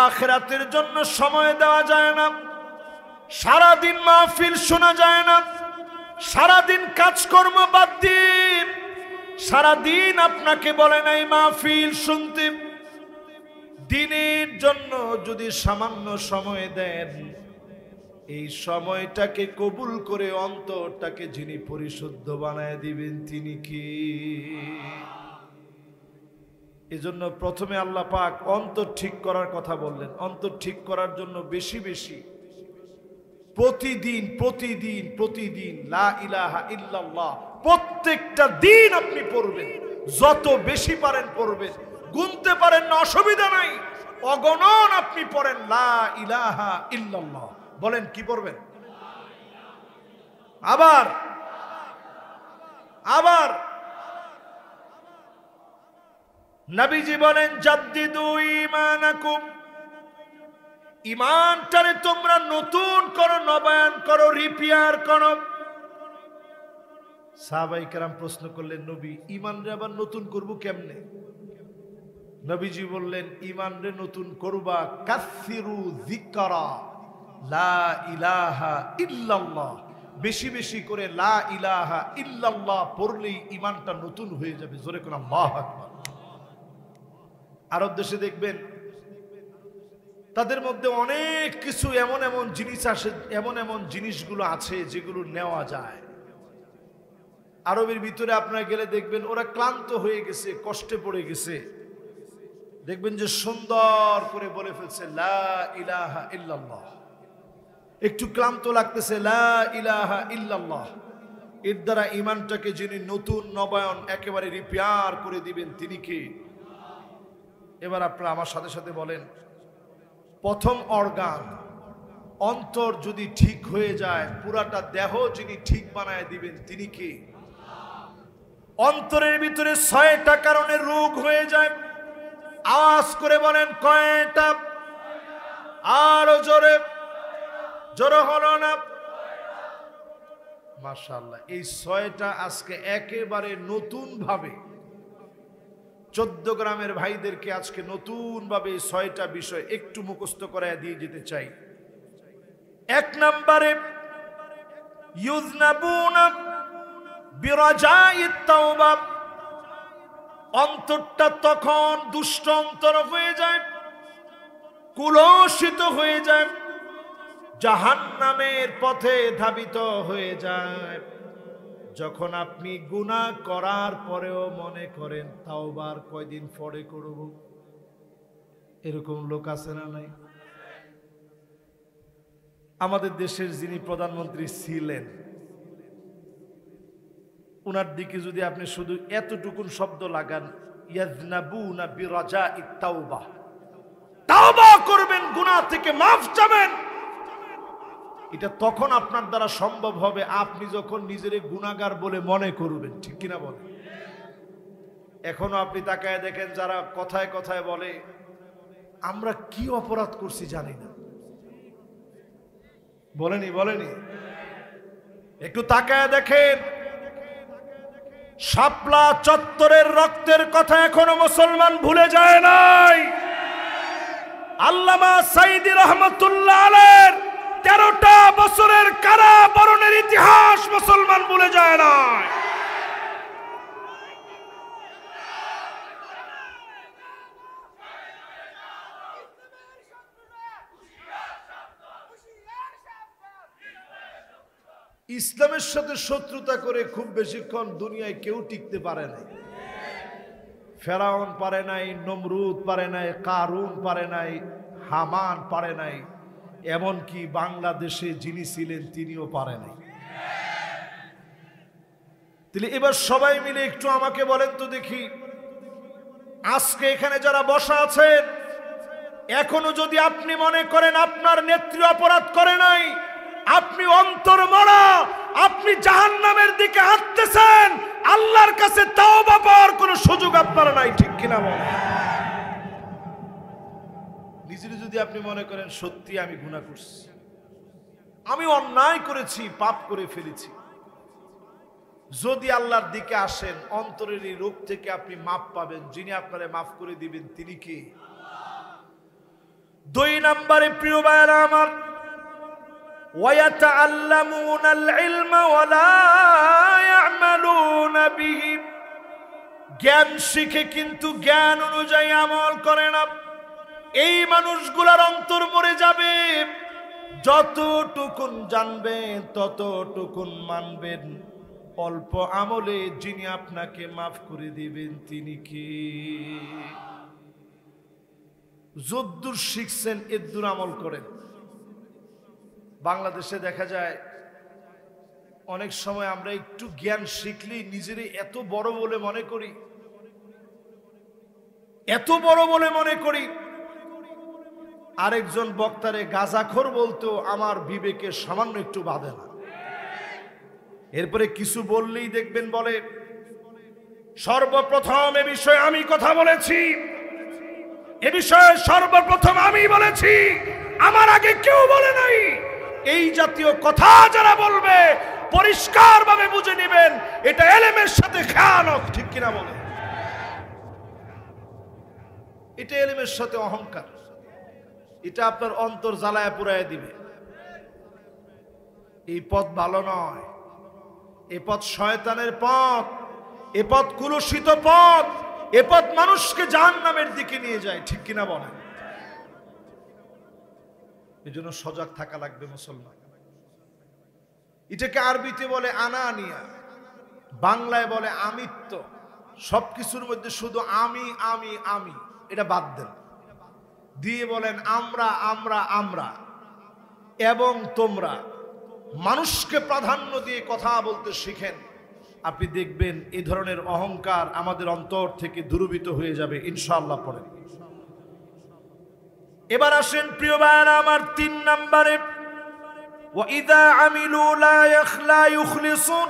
আখিরাতের জন্য সময় দেওয়া যায় না, সারা দিন মাহফিল শোনা যায় না, সারা দিন কাজকর্ম বাদ দিন, সারা দিন আপনাকে বলে নাই মাহফিল শুনতে। দিনের জন্য যদি সামান্য সময় দেন, এই সময়টাকে কবুল করে অন্তরটাকে যিনি পরিশুদ্ধ বানায় দিবেন তিনি কি? এজন্য প্রথমে আল্লাহ পাক অন্তর ঠিক করার কথা বললেন। অন্তর ঠিক করার জন্য বেশি বেশি প্রতিদিন প্রতিদিন প্রতিদিন লা ইলাহা ইল্লাল্লাহ প্রত্যেকটা দিন আপনি পড়বেন, যত বেশি পারেন পড়বেন। গুনতে পারেন না, অসুবিধা নাই, অগণন আপনি পড়েন লা ইলাহা ইল্লাল্লাহ। বলেন কি পড়বেন? আবার আবার নবীজি বলেন জাদ্দিদু ঈমানাকুম, ঈমানটারে তোমরা নতুন করো, নবায়ন করো, রিপেয়ার করো। সাহাবায়ে কেরাম প্রশ্ন করলেন, নবী ঈমানরে আবার নতুন করব কেমনে? নবীজি বললেন, ঈমানরে নতুন করবা কাসসিরু যিকরা লা ইলাহা ইল্লাল্লাহ, বেশি বেশি করে লা ইলাহা ইল্লাল্লাহ পড়লেই ঈমানটা নতুন হয়ে যাবে। জোরে করে আল্লাহু আকবার। আরব দেশে দেখবেন তাদের মধ্যে অনেক কিছু এমন এমন জিনিস আসে, এমন এমন জিনিসগুলো আছে যেগুলো নেওয়া যায়। আরবের ভিতরে আপনারা গেলে দেখবেন ওরা ক্লান্ত হয়ে গেছে, কষ্টে পড়ে গেছে, দেখবেন যে সুন্দর করে বলে ফেলছে লা ইলাহা ইল্লাল্লাহ। একটু ক্লান্ত লাগতেছে লা ইলাহা ইল্লাল্লাহ। এর দ্বারা ঈমানটাকে যিনি নতুন নবায়ন একেবারে রিপেয়ার করে দিবেন তিনি কে? এবার আপনারা আমার সাথে সাথে বলেন, প্রথম অর্গান অন্তর যদি ঠিক হয়ে যায়, পুরাটা দেহ যিনি ঠিক বানায় দিবেন তিনি কে? অন্তরের ভিতরে ৬টা কারণে রোগ হয়ে যায়। আওয়াজ করে বলেন কয়টা? আরো জোরে, জোরে হলো না? মাশাআল্লাহ, এই ৬টা আজকে একেবারে নতুন ভাবে ১৪ গ্রামের ভাইদেরকে আজকে নতুন ভাবে ৬টা বিষয় একটু মুখস্থ করায় দিয়ে যেতে চাই। ১ নম্বরে ইউযনাবুনা বিরাজাইত তাওবা, অন্তরটা তখন দুষ্ট অন্তর হয়ে যায়, কুলসিত হয়ে যায়, জাহান্নামের পথে ধাবিত হয়ে যায়। যখন আপনি গুনাহ করার পরেও মনে করেন তাওবার কয়দিন পরে করব, এরকম লোক আছে না নাই? আমাদের দেশের যিনি প্রধানমন্ত্রী ছিলেন, উনার দিকে যদি আপনি শুধু এতটুকুন শব্দ লাগান, ইয়াযনাবুনা বিরাজাইত তাওবা, তাওবা করবেন, গুনাহ থেকে মাফ চাবেন, এটা তখন আপনার দ্বারা সম্ভব হবে আপনি যখন নিজের গুনাহগার বলে মনে করবেন। ঠিক কিনা বলেন? এখনো আপনি তাকায় দেখেন যারা কথায় কথায় বলে আমরা কি অপরাধ করছি জানি না, বলেনি বলেনি? একটু তাকায় দেখেন, শাপলা চত্বরের রক্তের কথা এখনো মুসলমান ভুলে যায় নাই। আল্লামা সাঈদী রহমাতুল্লাহ আলাইহির 13টা বছরের কারাবরণের ইতিহাস মুসলমান ভুলে যায় না। ইসলামের সাথে শত্রুতা করে খুব বেশিক্ষণ দুনিয়ায় কেউ টিকতে পারে নাই। ফেরাউন পারে নাই, নমরুদ পারে নাই, কারুন পারে নাই, হামান পারে নাই, এমনকি বাংলাদেশে যিনি ছিলেন তিনিও পারে নাই। তাহলে এবার সবাই মিলে একটু আমাকে বলেন তো দেখি, আজকে এখানে যারা বসা আছেন, এখনো যদি আপনি মনে করেন আপনার নেত্রী অপরাধ করে নাই, আপনি অন্তর মরা, আপনি জাহান্নামের দিকে হাঁটতেছেন, আল্লাহর কাছে তাওবা পাওয়ার কোনো সুযোগ আপনার নাই। ঠিক কিনা বলেন? নিজের যদি যদি আপনি মনে করেন সত্যি আমি গুনাহ করছি, আমি অন্যায় করেছি, পাপ করে ফেলেছি, যদি আল্লাহর দিকে আসেন অন্তরের এই রোগ থেকে আপনি মাফ পাবেন। যিনি আপনারে মাফ করে দিবেন তিনি কে? 2 নম্বরে প্রিয় ভাইরা আমার, ওয়ায়াতাআল্লামুনাল ইলমা ওয়ালা ইয়ামালুনা বিহি, জ্ঞান শিখে কিন্তু জ্ঞান অনুযায়ী আমল করে না। এই মানুষগুলোর অন্তর মরে যাবে। যতটুকুন জানবেন ততটুকুন মানবেন, অল্প আমলে যিনি আপনাকে মাফ করে দিবেন তিনি কি? যদ্দূর শিখছেন এদ্দূর আমল করেন। বাংলাদেশে দেখা যায় অনেক সময় আমরা একটু জ্ঞান শিখলেই নিজেরই এত বড় বলে মনে করি, এত বড় বলে মনে করি। আরেকজন বক্তারে গাঁজাখোর বলতো আমার বিবেকে সামান্য একটু বাধে না। এরপরে কিছু বললেই দেখবেন বলে সর্বপ্রথম এ বিষয়ে আমি কথা বলেছি, এ বিষয়ে সর্বপ্রথম আমি বলেছি, আমার আগে কেউ বলে নাই। এই জাতীয় কথা যারা বলবে পরিষ্কার ভাবে বুঝে নেবেন এটা এলেমের সাথে খেয়ানত, ঠিক কিনা বলে? এটা এলেমের সাথে অহংকার। এটা আপনার অন্তর জ্বালায় পুরায় দিবে। এই পথ ভালো নয়, এ পথ শয়তানের পথ, এ পথ কুলুষিত পথ, এ পথ মানুষকে জাহান্নামের দিকে নিয়ে যায়, ঠিক কিনা বলেন? এই জন্য সজাগ থাকা লাগবে মুসলমান। এটাকে আরবিতে বলে আনানিয়া, বাংলায় বলে আমিত্ব। সবকিছুর মধ্যে শুধু আমি আমি আমি, এটা বাদ দেন, দিয়ে বলেন আমরা আমরা আমরা এবং তোমরা। মানুষকে প্রাধান্য দিয়ে কথা বলতে শিখেন, আপনি দেখবেন এই ধরনের অহংকার আমাদের অন্তর থেকে দূরীভূত হয়ে যাবে ইনশাআল্লাহ। পড়েন। এবার আসেন প্রিয় ভাইরা আমার 3 নম্বরে, ওয়াইদা আমিলু লা ইখলিসুন,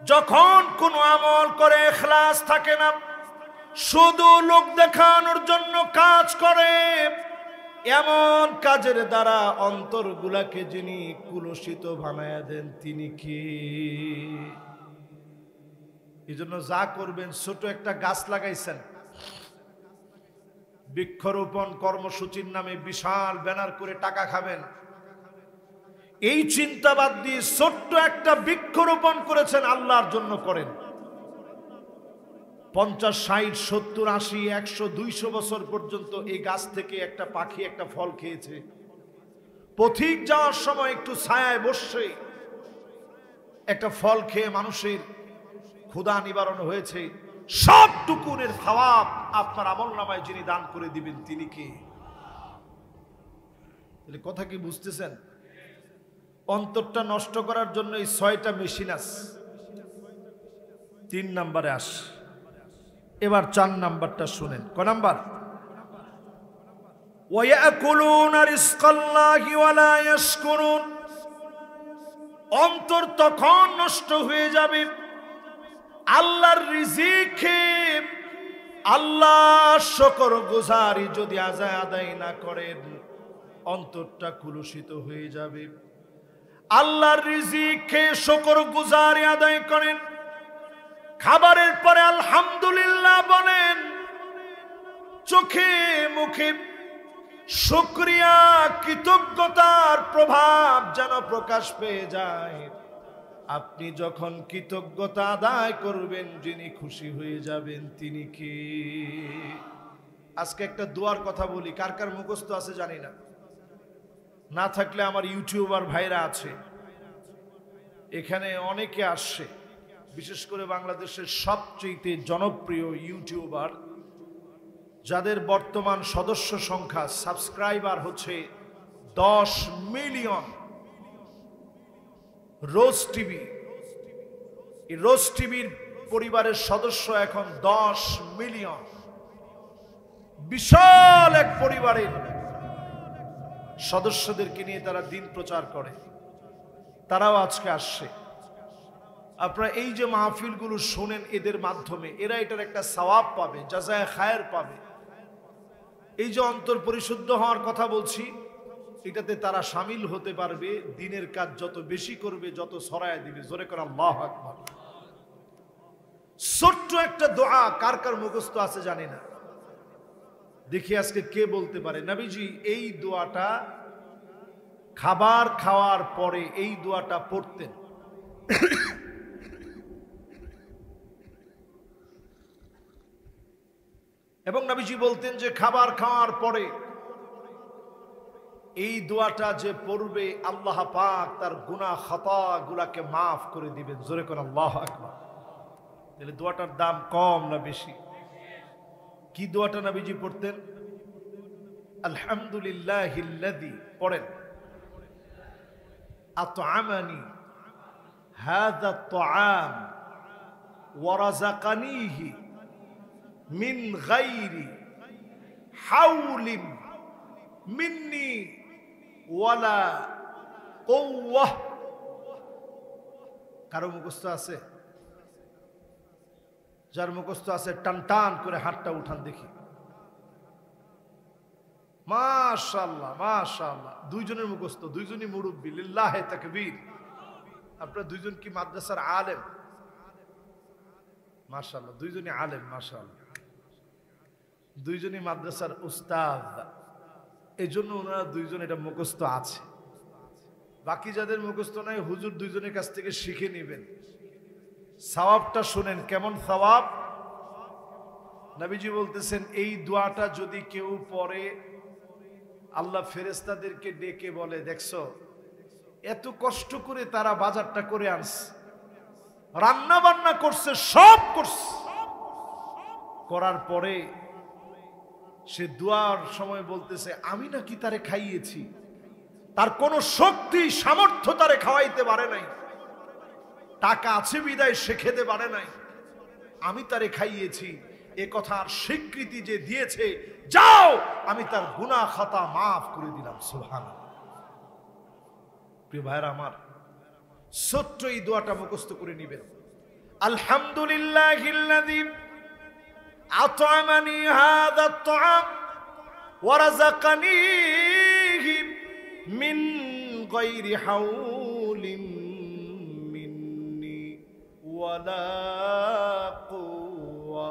যখন কোন আমল করে ইখলাস থাকে না, শুধু লোক দেখানোর জন্য কাজ করে, এমন কাজের দ্বারা অন্তরগুলাকে যিনি কুলুষিত বানায়া দেন তিনি কি? এই জন্য যা করবেন, ছোট একটা গাছ লাগাইছেন, বৃক্ষরোপণ কর্মসূচির নামে বিশাল ব্যানার করে টাকা খাবেন, এই চিন্তাবাদ দিয়ে ছোট্ট একটা বৃক্ষরোপণ করেছেন, আল্লাহর জন্য করেন। 50, 60, 70, 80, 100, 200 বছর পর্যন্ত এই গাছ থেকে একটা পাখি একটা ফল খেয়েছে। পথিক যাওয়ার সময় একটু ছায়ায় বসে একটা ফল খেয়ে মানুষের ক্ষুধা নিবারণ হয়েছে। সবটুকুনের সওয়াব আপনার আমলনামায় যিনি দান করে দিবেন তিনি কি? তাহলে কথা কি বুঝতেছেন? অন্তরটা নষ্ট করার জন্য এই 6টা মেশিন আছে। 3 নম্বরে আস। এবার 4 নাম্বারটা শুনেন। ক নাম্বার? ওয়ায়াকুলুনা রিজকাল্লাহি ওয়ালা ইয়াশকুরুন, অন্তর তখন নষ্ট হয়ে যাবে আল্লাহর রিজিকে আল্লাহ শুকরগুজারি যদি আদায় না করেন, অন্তরটা কুলুষিত হয়ে যাবে। আল্লাহর রিজিকে শুকরগুজারি আদায় করেন, খাবারের পরে আলহামদুলিল্লাহ বলেন, চোখে মুখে শুকরিয়া কৃতজ্ঞতার প্রভাব যেন প্রকাশ পেয়ে যায়। আপনি যখন কৃতজ্ঞতা আদায় করবেন, যিনি খুশি হয়ে যাবেন তিনি কি? আজকে একটা দোয়ার কথা বলি, কার কার মুখস্থ আছে জানি না, না থাকলে আমার ইউটিউবার ভাইরা আছে, এখানে অনেকে আসছে, বিশেষ করে বাংলাদেশের সবচেয়ে জনপ্রিয় ইউটিউবার, যাদের বর্তমান সদস্য সংখ্যা সাবস্ক্রাইবার হচ্ছে 10 মিলিয়ন। রোজ টিভি, এই রোজ টিভির পরিবারের সদস্য এখন 10 মিলিয়ন। বিশাল এক পরিবারের সদস্যদেরকে নিয়ে তারা দিন প্রচার করে, তারাও আজকে আসছে। আপনারা এই যে মাহফিলগুলো শোনেন, এদের মাধ্যমে এরা এটার একটা সওয়াব পাবে, জাযায়ে খায়ের পাবে। এই যে অন্তর পরিশুদ্ধ হওয়ার কথা বলছি, এটাতে তারা শামিল হতে পারবে। দিনের কাজ যত বেশি করবে, যত ছড়ায় দিবে। জোরে করে আল্লাহু আকবার। ছোট্ট একটা দোয়া কার কার মুখস্থ আছে জানি না, দেখি আজকে কে বলতে পারে। নবীজি এই দোয়াটা খাবার খাওয়ার পরে এই দোয়াটা পড়তেন। এবং নবীজি বলতেন যে খাবার খাওয়ার পরে এই দোয়াটা যে পড়বে, আল্লাহ পাক তার গুনাহ খাতা গুলাকে মাফ করে দিবেন। জোরে করে আল্লাহু আকবার। তাহলে দোয়াটার দাম কম না বেশি? কি দোয়াটা নবীজি পড়তেন? আলহামদুলিল্লাহিল্লাযী, পড়েন, আত'আমানি হাযা আত-তাআম ওয়া রাযাকানিহি মিন গায়রি হাওলিন মিন্নি ওয়ালা কুওয়াহ। কারো মুখস্থ আছে? যার মুখস্থ আছে টান টান করে হাতটা উঠান দেখি। মাশাআল্লাহ মাশাআল্লাহ, দুইজনের মুখস্থ, দুইজনই মুরব্বী। লিল্লাহি তাকবীর। আপনারা দুইজন কি মাদ্রাসার আলেম? মাশাআল্লাহ, দুইজনই আলেম। মাশাআল্লাহ, দুইজনই মাদ্রাসার উস্তাদ। এই জন্য ওনারা দুইজন এটা মুখস্থ আছে। বাকি যাদের মুখস্থ নাই, হুজুর দুইজনের কাছ থেকে শিখে নেবেন। সওয়াবটা শুনেন, কেমন সওয়াব। নবীজি বলতেছেন এই দোয়াটা যদি কেউ পড়ে, আল্লাহ ফেরেশতাদেরকে ডেকে বলে, দেখছো এত কষ্ট করে তারা বাজারটা করে আনছে, রান্না বান্না করছে, সব করছে, করার পরে সে দোয়ার সময় বলতেছে আমি নাকি তারে খাইয়েছি, তার কোনো শক্তি সামর্থ্য তারে খাওয়াইতে পারে নাই, টাকা আছে বিদায় সে খেতে পারে নাই, আমি তারে খাইয়েছি। এ কথার স্বীকৃতি যে দিয়েছে, যাও আমি তার গুনাহ খাতা মাফ করে দিলাম। সুবহানাল্লাহ। প্রিয় ভাইরা আমার, ছোট্ট এই দোয়াটা মুখস্থ করে নিবেন। আলহামদুলিল্লাহিল্লাযী আত'আমানি হাযা আত-তাআম ওয়া রাযাকানিহি মিন গায়রি হাওলিন মিন্নি ওয়ালা কুওয়া।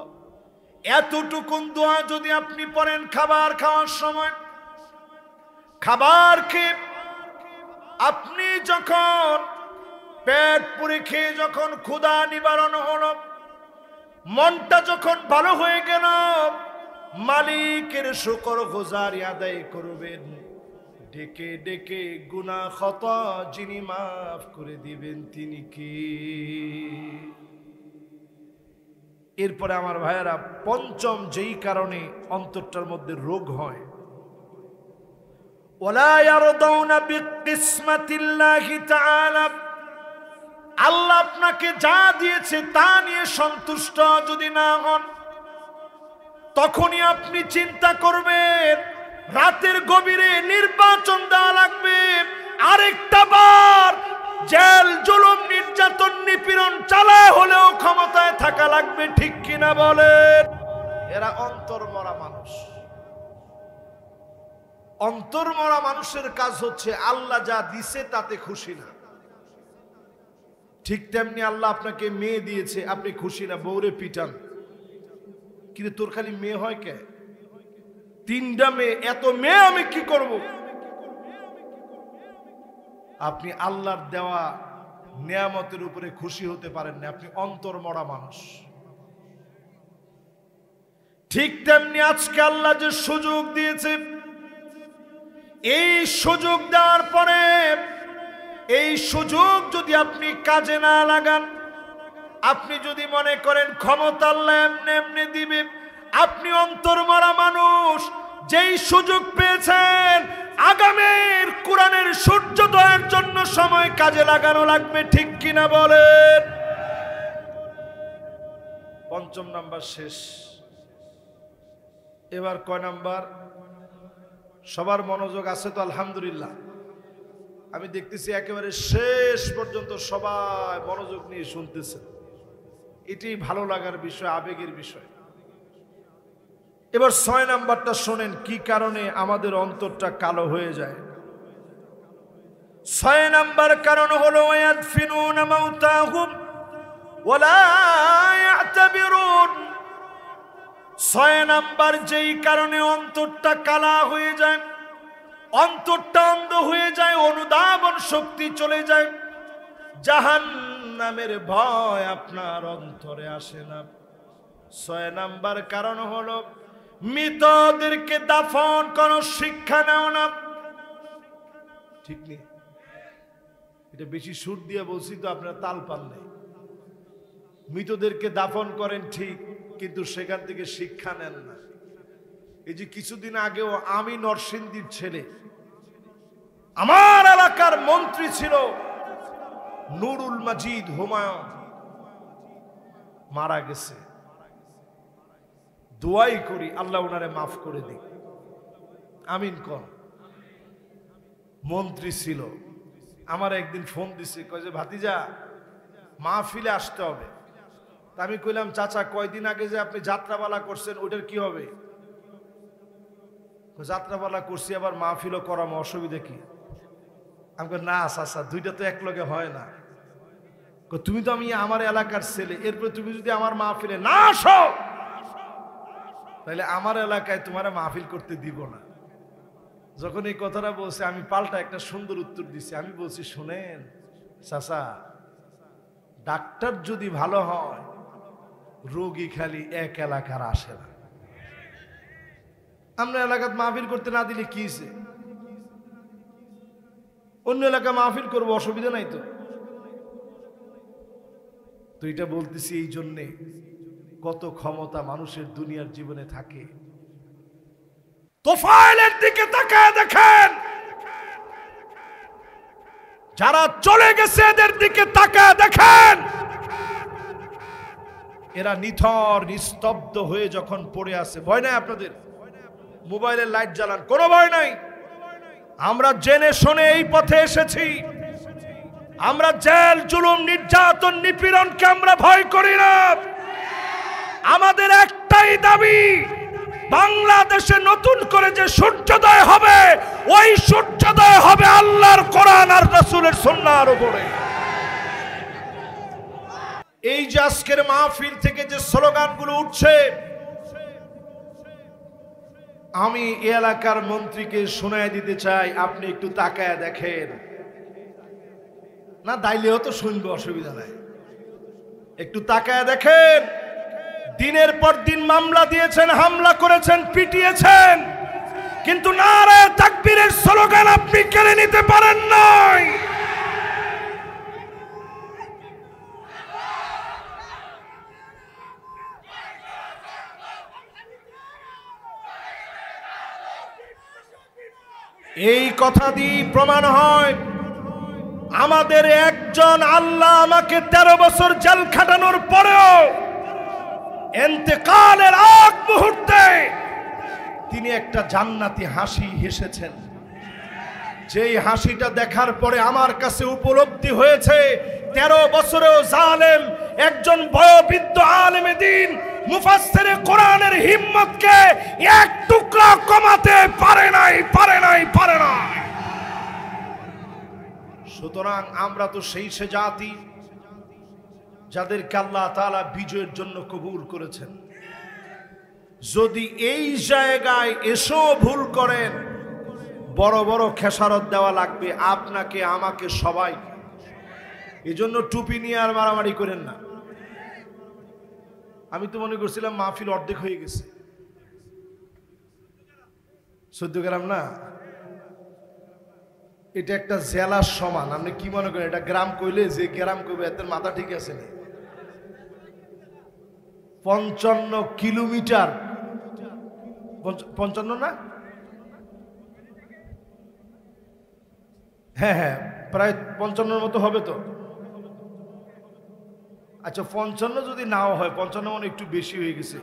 এতটুকুন দোয়া যদি আপনি পড়েন খাবার খাওয়ার সময়, খাবার খেয়ে আপনি যখন পেট পুরে খেয়ে যখন ক্ষুধা নিবারণ হলো, মনটা যখন ভালো হয়ে গেল, মালিকের শুকর গুজারি আদায় করবেন। ডেকে ডেকে গুনাহ খাতা যিনি মাফ করে দিবেন তিনি কি? এরপরে আমার ভাইয়েরা, পঞ্চম যেই কারণে অন্তরটার মধ্যে রোগ হয়, ওয়ালা ইয়ারদাউনা বিকিসমাতিল্লাহি তাআলা, আল্লাহ আপনাকে যা দিয়েছে তা নিয়ে সন্তুষ্ট যদি না হন, তখনই আপনি চিন্তা করবেন রাতের গভীরে নির্বাচন দেওয়া লাগবে, আরেকটা বার জেল জুলুম নির্যাতন নিপীড়ন চালায় হলেও ক্ষমতায় থাকা লাগবে। ঠিক কিনা বলেন? এরা অন্তর্মরা মানুষ। অন্তর্মরা মানুষের কাজ হচ্ছে আল্লাহ যা দিছে তাতে খুশি না। ঠিক তেমনি আল্লাহ আপনাকে মেয়ে দিয়েছে, আপনি খুশি না, বউরে পিটান, কিন্তু তোর খালি মেয়ে হয় কে? 3টা মেয়ে, এত মেয়ে আমি কি করব? আপনি আল্লাহর দেওয়া নিয়ামতের উপরে খুশি হতে পারেন না, আপনি অন্তর্মরা মানুষ। ঠিক তেমনি আজকে আল্লাহ যে সুযোগ দিয়েছে, এই সুযোগ দেওয়ার পরে এই সুযোগ যদি আপনি কাজে না লাগান, আপনি যদি মনে করেন ক্ষমতা আল্লাহ এমনি এমনি দিবে, আপনি অন্তর্মরা মানুষ। যেই সুযোগ পেয়েছেন, আগামীর কোরআনের সূর্যোদয়ের জন্য সময় কাজে লাগানো লাগবে। ঠিক কিনা বলেন? পঞ্চম নাম্বার শেষ। এবার কয় নাম্বার? সবার মনোযোগ আছে তো? আলহামদুলিল্লাহ। আমি দেখতেছি একেবারে শেষ পর্যন্ত সবাই মনোযোগ নিয়ে শুনতেছে। এটি ভালো লাগার বিষয়, আবেগের বিষয়। এবার 6 নাম্বারটা শোনেন কি কারণে আমাদের অন্তরটা কালো হয়ে যায়। 6 নাম্বার কারণ হলো ইয়াদফিনুনা মাউতাহুম ওয়ালা ইয়াতাবিরুন। 6 নাম্বার যেই কারণে অন্তরটা কালা হয়ে যায়, অন্তরটা অন্ধ হয়ে যায়, অনুধাবন শক্তি চলে যায়, জাহান্নামের ভয় আপনার অন্তরে আসে না। 6 নাম্বার কারণ হলো মৃতদেরকে দাফন কোনো শিক্ষা নাও না। ঠিক নেই, এটা বেশি সুর দিয়ে বলছি তো আপনারা তাল পান নাই। মৃতদেরকে দাফন করেন ঠিক, কিন্তু সেখান থেকে শিক্ষা নেন না। এই যে কিছুদিন আগেও আমি নরসিংদীর ছেলে, আমার এলাকার মন্ত্রী ছিল নুরুল মাজিদ হুমায়ুন, মারা গেছে। দোয়াই করি আল্লাহ ওনারে মাফ করে দিক, আমিন কর। মন্ত্রী ছিল, আমার একদিন ফোন দিছে, কয় যে ভাতিজা মাহফিলে আসতে হবে। তা আমি কইলাম চাচা কয়দিন আগে যে আপনি যাত্রাপালা করছেন ওইটার কি হবে? যাত্রাপালা করছি আবার মাহফিলও করামো, অসুবিধা কি? আমি কই না চাচা, দুইটা তো এক লগে হয় না। তুমি তো আমি আমার এলাকার ছেলে, এরপরে তুমি যদি আমার মাহফিলে না আসো তাহলে আমার এলাকায় তোমার মাহফিল করতে দিব না। যখন এই কথাটা বলছে আমি পাল্টা একটা সুন্দর উত্তর দিছি। আমি বলছি শুনেন চাচা, ডাক্তার যদি ভালো হয় রোগী খালি এক এলাকার আসে না। আমরা এলাকাত মাহফিল করতে না দিলে কি হয়েছে? অন্য এলাকায় মাহফিল করবো, অসুবিধা নাই তো। তো এটা বলতেছি এই জন্যে কত ক্ষমতা মানুষের দুনিয়ার জীবনে থাকে। তোফায়েলের দিকে তাকায় দেখেন, যারা চলে গেছে এদের দিকে তাকায় দেখেন, এরা নিথর নিস্তব্ধ হয়ে যখন পড়ে আছে। ভয় নাই আপনাদের? মোবাইলের লাইট জ্বালান, কোনো ভয় নাই। আমরা জেনে শুনে এই পথে এসেছি। আমরা জেল জুলুম নির্যাতন নিপীড়নকে আমরা ভয় করি না। আমাদের একটাই দাবি, বাংলাদেশে নতুন করে যে সূর্যোদয় হবে ওই সূর্যোদয় হবে আল্লাহর কোরআন আর রাসূলের সুন্নাহর উপরে। এই যে আজকের মাহফিল থেকে যে স্লোগানগুলো উঠছে, আমি এলাকার মন্ত্রীকে শোনায় দিতে চাই, আপনি একটু তাকায় দেখেন। না দাইলেও তো শুনবো, অসুবিধা নাই। একটু তাকায় দেখেন, দিনের পর দিন মামলা দিয়েছেন, হামলা করেছেন, পিটিয়েছেন, কিন্তু নারায়ে তাকবীরের স্লোগান আপনি কেড়ে নিতে পারেন নাই। এই কথা দিয়ে প্রমাণ হয় আমাদের একজন আল্লাহ আমাকে 13 বছর জেল খাটানোর পরেও ইন্তেকালের আগ মুহূর্তে তিনি একটা জান্নাতি হাসি হেসেছেন। যেই হাসিটা দেখার পরে আমার কাছে উপলব্ধি হয়েছে 13 বছরেও জালেম একজন বয়োবৃদ্ধ আলেমে দ্বীন মুফাসসিরে কোরআনের হিম্মতকে এক টুকরা কমাতে পারে নাই। সুতরাং আমরা তো সেই সে জাতি যাদেরকে আল্লাহ তাআলা বিজয়ের জন্য কবুল করেছেন। যদি এই জায়গায় এসেও ভুল করেন, বড় বড় খেসারত দেওয়া লাগবে আপনাকে, আমাকে, সবাই। এজন্য টুপি নিয়ে আর মারামারি করেন না। আমি তো মনে করছিলাম মাহফিল অর্ধেক হয়ে গেছে। 14 গ্রাম না, এটা একটা জেলার সমান। আপনি কি মনে করেন এটা গ্রাম কইলে যে গ্রাম কইবে এদের মাথা ঠিক আছে না? 55 কিলোমিটার, 55 না? হ্যাঁ হ্যাঁ, প্রায় 55 মতো হবে তো। আচ্ছা 55 যদি নাও হয়, 55 মানে একটু বেশি হয়ে গেছে।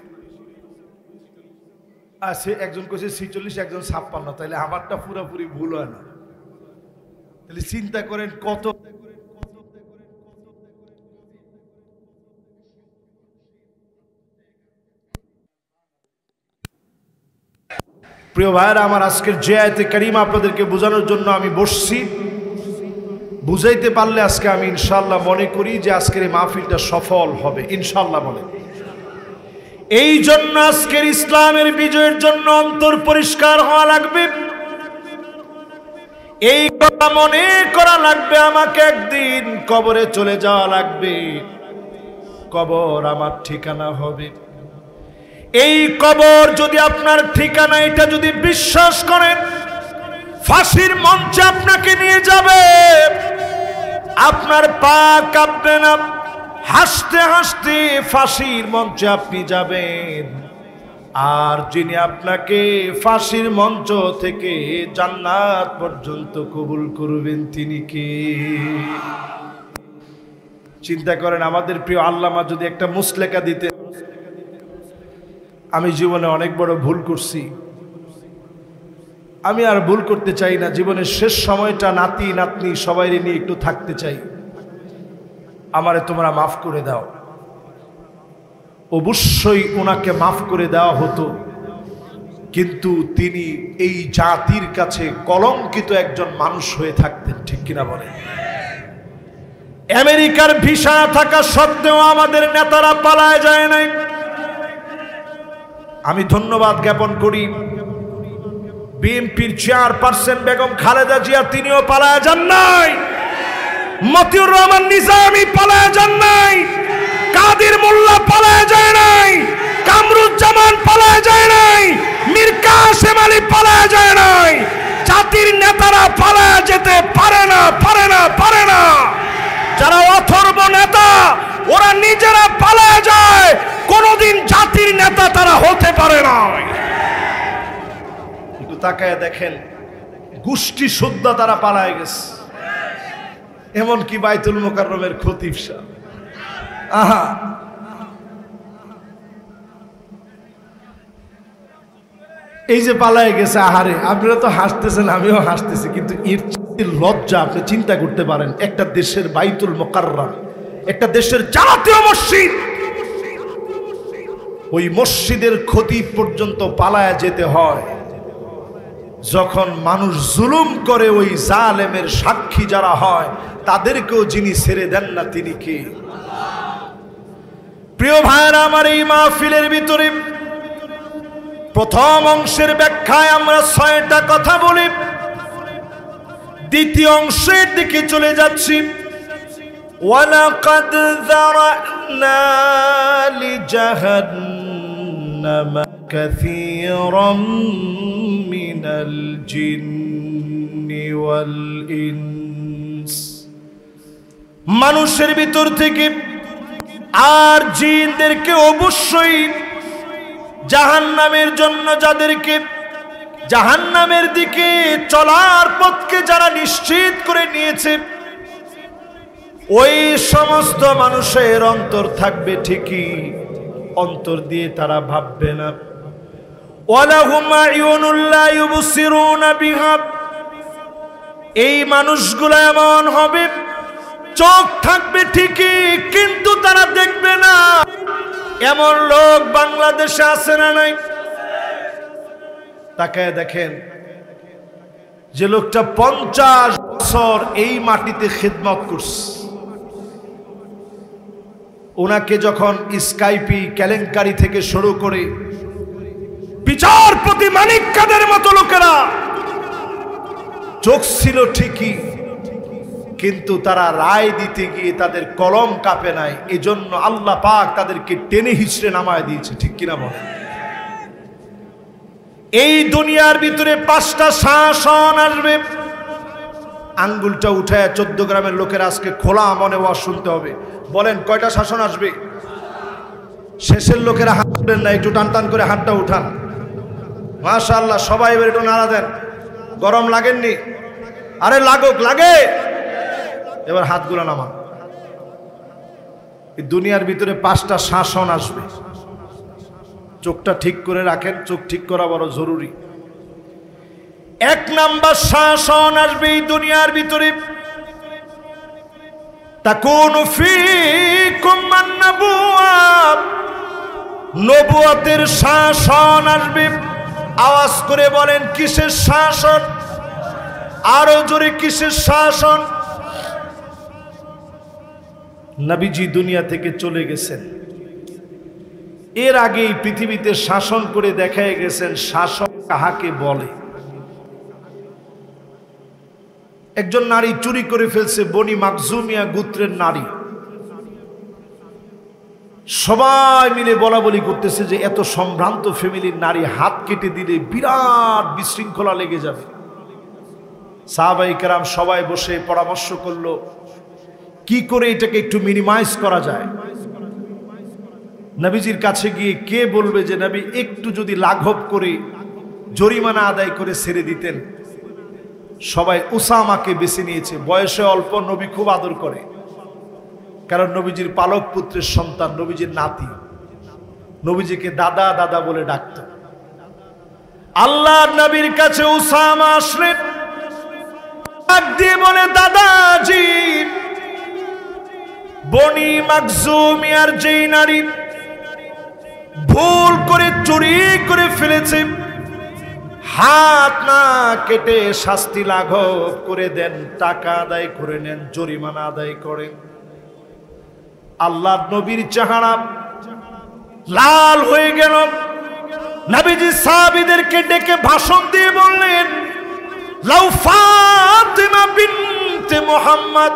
আর সে একজন কইছে 46, একজন 56, তাইলে আমারটা পুরোপুরি ভুল হয় না? তাহলে চিন্তা করেন কত। প্রিয় ভাইরা আমার, আজকের যে আয়াতে কারিমা আপনাদেরকে বোঝানোর জন্য আমি বসছি, বুঝাইতে পারলে আজকে আমি ইনশাআল্লাহ মনে করি যে আজকের এই মাহফিলটা সফল হবে ইনশাআল্লাহ। বলে এই জন্য আজকের ইসলামের বিজয়ের জন্য অন্তর পরিষ্কার হওয়া লাগবে। এই কথা মনে করা লাগবে, আমাকে একদিন কবরে চলে যাওয়া লাগবে, কবর আমার ঠিকানা হবে। এই কবর যদি আপনার ঠিকানা, এটা যদি বিশ্বাস করেন, ফাঁসির মঞ্চে আপনাকে নিয়ে যাবে, আপনার পা কাঁপবে না, হাসতে হাসতে ফাঁসির মঞ্চে আপনি যাবেন। আর যিনি আপনাকে ফাঁসির মঞ্চ থেকে জান্নাত পর্যন্ত কবুল করবেন তিনি কে? চিন্তা করেন, আমাদের প্রিয় আল্লামা যদি একটা মুসলেকা দিতে, আমি জীবনে অনেক বড় ভুল করছি, আমি আর ভুল করতে চাই না, জীবনের শেষ সময়টা নাতি নাতনি সবাই নিয়ে একটু থাকতে চাই, আমারে তোমরা মাফ করে দাও। অবশ্যই ওনাকে মাফ করে দেওয়া হতো, কিন্তু তিনি এই জাতির কাছে কলঙ্কিত একজন মানুষ হয়ে থাকতেন, ঠিক কিনা বলেন? আমেরিকার ভিসা থাকা সত্ত্বেও আমাদের নেতারা পালায় যায় নাই। আমি ধন্যবাদ জ্ঞাপন করি বিএনপির চেয়ারপারসন বেগম খালেদা জিয়া, তিনিও পালায় যান নাই। মতিউর রহমান নিজামী পালায় যান নাই, কাদের মোল্লা পালায় যায় নাই, কামরুজ্জামান পালায় যায় নাই, মীর কাসেম আলী পালায় যায় নাই। জাতির নেতারা পালায় যেতে পারে না, পারে না, পারে না। যারা অথর্ব নেতা, ওরা নিজেরা পালায় যায়, কোনদিন জাতির নেতা তারা হতে পারে না। একটু তাকায় দেখেন, গোষ্ঠী শুদ্ধা তারা পালায় গেছে। এমনকি বাইতুল মোকাররমের খতিব সাহেব, আহা, এই যে পালায় গেছে, আহারে, আপনারা তো হাসতেছেন, আমিও হাসতেছি, কিন্তু এর লজ্জা আপনি চিন্তা করতে পারেন। একটা দেশের বাইতুল মোকাররম, একটা দেশের জাতীয় মসজিদ, ওই মসজিদের খতিব পর্যন্ত পালায়া যেতে হয়। যখন মানুষ জুলুম করে, ওই জালেমের সাক্ষী যারা হয় তাদেরকেও যিনি ছেড়ে দেন না, তিনি কে? প্রিয় ভাইরা আমার, এই মাহফিলের ভিতরে প্রথম অংশের ব্যাখ্যায় আমরা 6টা কথা বলি, দ্বিতীয় অংশের দিকে চলে যাচ্ছি। ওয়ালাকাদ যারানা লিজাহান্নামা কাসীরাম মিনাল জিন্নি ওয়াল ইনস, মানুষের ভিতর থেকে আর জিনদেরকে অবশ্যই জাহান্নামের জন্য, যাদেরকে জাহান্নামের দিকে চলার পথকে যারা নিশ্চিত করে নিয়েছে, ওই সমস্ত মানুষের অন্তর থাকবে ঠিকই, অন্তর দিয়ে তারা ভাববে না। ওয়ালাহুম আয়ুনুল লা ইউবসিরুনা বিহা, এই মানুষগুলো এমন হবে, চোখ থাকবে ঠিকই কিন্তু তারা দেখবে না। এমন লোক বাংলাদেশে আছে না নাই? তাকায় দেখেন, যে লোকটা 50 বছর এই মাটিতে খিদমত করছে, ওনাকে যখন স্কাইপি কেলেঙ্কারি থেকে শুরু করে বিচারপতি মানিক কাদের মতো লোকেরা, চোখ ছিল ঠিকই কিন্তু তারা রায় দিতে গিয়ে তাদের কলম কাঁপে নাই, এজন্য আল্লাহ পাক তাদেরকে টেনে হিচড়ে নামায় দিয়েছে, ঠিক কিনা বলেন? এই দুনিয়ার ভিতরে 5টা শাসন আসবে। আঙ্গুলটা উঠায় 14 গ্রামের লোকের আজকে খোলা মনে ওয়াজ শুনতে হবে। বলেন কয়টা শাসন আসবে? শেষের লোকেরা হাত তুলেন না, একটু টান টান করে হাতটা উঠান। মাশাআল্লাহ, সবাই এবার একটু নাড়া দেন। গরম লাগেননি? আরে লাগুক, লাগে। এবার হাতগুলো নামান। এই দুনিয়ার ভিতরে 5টা শাসন আসবে। চোখটা ঠিক করে রাখেন, চোখ ঠিক করা বড় জরুরি। 1 নাম্বার শাসন আসবে এই দুনিয়ার ভিতরে, তাকুনু ফীকুম আন-নবুওয়া, নবুয়তের শাসন আসবে। আওয়াজ করে বলেন কিসের শাসন? আরো জোরে কিসের শাসন? নবীজি দুনিয়া থেকে চলে গেছেন, এর আগেই পৃথিবীতে শাসন করে দেখায় গেছেন শাসক কাহাকে বলে। একজন নারী চুরি করে ফেলছে, বনি মাকজুমিয়া গোত্রের নারী। সবাই মিলে বলা বলি করতেছে যে এত সম্ভ্রান্ত ফ্যামিলির নারী হাত কেটে দিলে বিরাট বিশৃঙ্খলা লেগে যাবে। সাহাবায়ে কেরাম সবাই বসে পরামর্শ করলো কি করে এটাকে একটু মিনিমাইজ করা যায়। নবীজির কাছে গিয়ে কে বলবে যে নবী একটু যদি লাঘব করে জরিমানা আদায় করে ছেড়ে দিতেন। সবাই উসামাকে বেছে নিয়েছে, বয়সে অল্প, নবী খুব আদর করে, কারণ নবীজির পালক পুত্রের সন্তান, নবীজির নাতি, নবীজিকে দাদা দাদা বলে ডাকত। আল্লাহর নবীর কাছে উসামা আসলেন, ডাক দিয়ে বলে দাদাজি, বনি মাকজুমিয়ার যেই নারী ভুল করে চুরি করে ফেলেছে, হাত না কেটে শাস্তি লাঘব করে দেন, টাকা আদায় করে নেন, জরিমানা আদায় করেন। আল্লাহর নবীর চেহারা লাল হয়ে গেল। নবীজি সাহাবীদেরকে ডেকে ভাষণ দিয়ে বললেন, লাউ ফাতিমা বিনতে মুহাম্মদ,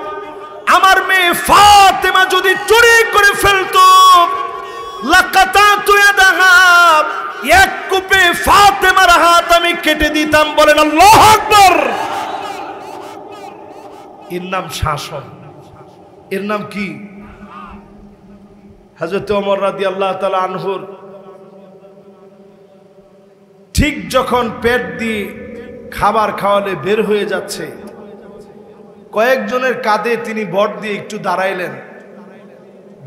আমার মেয়ে ফাতেমা যদি চুরি করে ফেলতো, লাকাতাতু ইয়াদাহা, এক কূপে ফাতেমার হাত আমি কেটে দিতাম। বলেন আল্লাহু আকবার। এর নাম শাসন। এর নাম কি? হযরত ওমর রাদিয়াল্লাহু তাআলা আনহুর ঠিক যখন পেট দিয়ে খাবার খাওয়ালে বের হয়ে যাচ্ছে, কয়েকজনের কাঁধে তিনি ভর দিয়ে একটু দাঁড়াইলেন,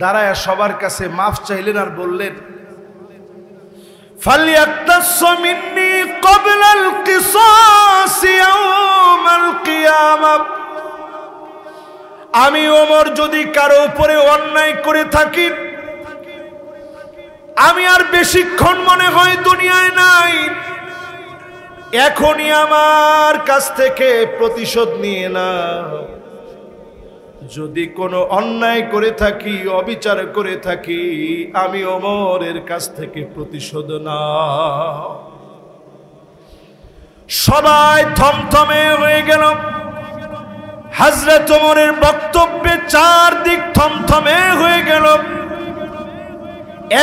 দাঁড়ায় সবার কাছে মাফ চাইলেন আর বললেন, ফালইয়াকতাসু মিন্নী ক্বাবলাল কিসাস ইয়াউমাল কিয়ামাহ, আমি ওমর যদি কারো উপরে অন্যায় করে থাকি, আমি আর বেশিক্ষণ মনে হয় দুনিয়ায় নাই, এখনই আমার কাছ থেকে প্রতিশোধ নিয়ে নাও। যদি কোনো অন্যায় করে থাকি, অবিচার করে থাকি, আমি ওমরের কাছ থেকে প্রতিশোধ নাও। সবাই থমথমে হয়ে গেল। হযরত ওমরের বক্তব্যে চারদিক থমথমে হয়ে গেল।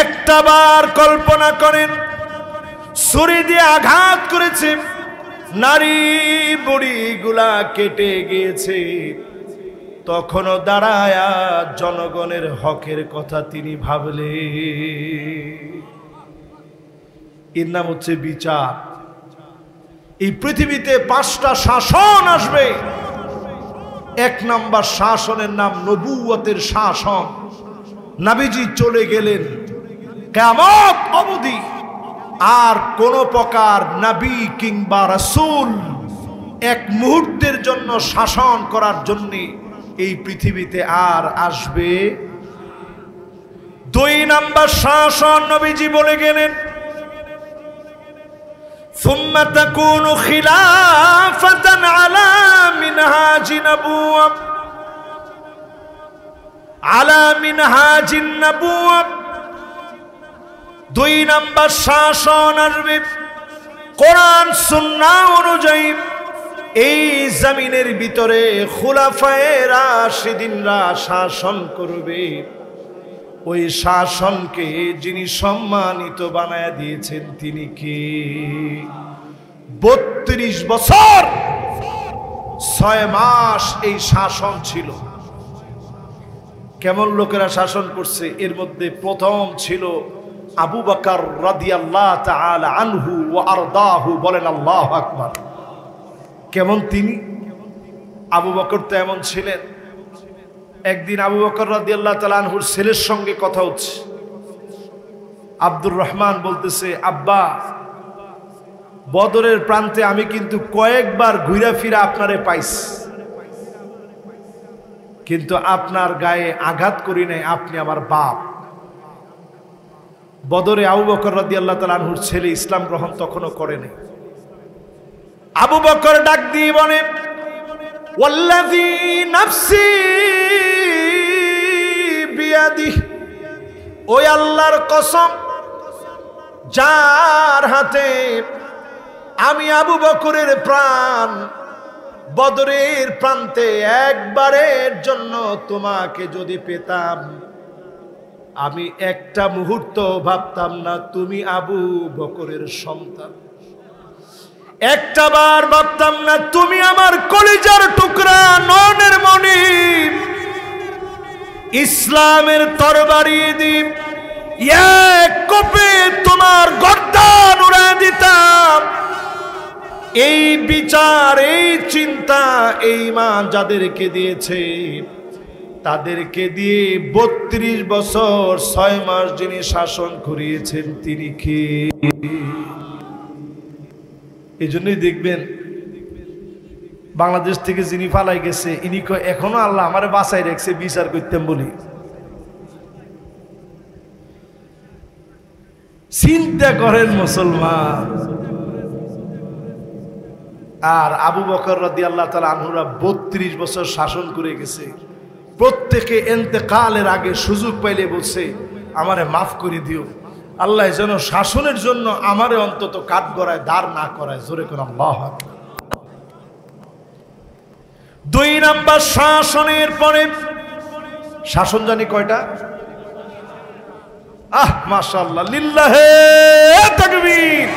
একটা বার কল্পনা করেন, ছুরি দিয়ে আঘাত করেছে, নারী বুড়ি গুলা কেটে গিয়েছে, তখনও দাঁড়ায়া জনগণের হকের কথা তিনি ভাবলে। এর নাম হচ্ছে বিচার। এই পৃথিবীতে 5টা শাসন আসবে। 1 নম্বর শাসনের নাম নবুয়তের শাসন। নবীজি চলে গেলেন, কিয়ামত অবধি আর কোন প্রকার নবী কিংবা রাসূল এক মুহূর্তের জন্য শাসন করার জন্য এই পৃথিবীতে আর আসবে। 2 নম্বর শাসন নবীজি বলে গেলেন, সুম্মা তাকুনু খিলাফাতান আলা মিনহাজিন নবুওয়া, আলা মিনহাজিন নবুওয়া। 2 নম্বর শাসন আসবে কোরআন সুন্নাহ অনুযায়ী এই জমিনের ভিতরে খুলাফায়ে রাশিদিনরা শাসন করবে। ওই শাসনকে যিনি সম্মানিত বানায় দিয়েছেন তিনি কে? 32 বছর 6 মাস এই শাসন ছিল। কেমন লোকেরা শাসন করছে? এর মধ্যে প্রথম ছিল আবু বকর রাদিয়াল্লাহু তাআলা আনহু ওয়া আরদাহু। বলেন আল্লাহু আকবার। কেমন তিনি? আবু বকর তো এমন ছিলেন, একদিন আবু বকর রাদিয়াল্লাহু তাআলা আনহুর ছেলের সঙ্গে কথা হচ্ছে। আব্দুর রহমান বলতেছে, আব্বা, বদরের প্রান্তে আমি কিন্তু কয়েকবার ঘুরা ফিরা আপনারে পাইছি, কিন্তু আপনার গায়ে আঘাত করি নাই, আপনি আমার বাপ। বদরে আবু বকর রাদিয়াল্লাহু তাআলা আনহুর ছেলে ইসলাম গ্রহণ তখনও করেনি। আবু বকর ডাক দিয়ে বলে, ওয়াল্লাযী নাফসি বিয়াদিহি, ওই আল্লাহর কসম যার হাতে আমি আবু বকরের প্রাণ বদরের প্রান্তে একবারের জন্য তোমাকে যদি পেতাম, আমি একটা মুহূর্ত ভাবতাম না তুমি আবু বকরের সন্তান, একটা বার ভাবতাম না তুমি আমার কলিজার টুকরা, নয়নের মণি, ইসলামের তরবারি দিয়ে এক কোপে তোমার গর্দান উড়ায় দিতাম। এই বিচার, এই চিন্তা, এই ঈমান যাদেরকে দিয়েছে তাদেরকে দিয়ে 32 বছর 6 মাস যিনি শাসন করিয়েছেন তিনি কে? এই জন্যই দেখবেন বাংলাদেশ থেকে যিনি পালাই গেছে ইনি এখনো আল্লাহ আমারে বাঁচাই রেখেছে বিচার করতেন বলি। চিন্তা করেন মুসলমান। আর আবু বকর রাদিয়াল্লাহু তাআলা আনহুরা 32 বছর শাসন করে গেছে। প্রত্যেকে ইন্তেকালের আগে সুযোগ পাইলে বলছে আমারে মাফ করে দিও, আল্লাহ যেন শাসনের জন্য আমারে অন্তত কাঠগড়ায় দাঁড় না করায়। জোরে করে আল্লাহু আকবার। 2 নাম্বার শাসনের পরে শাসন জানি কয়টা? মাশাআল্লাহ, লিল্লাহে তাকবীর,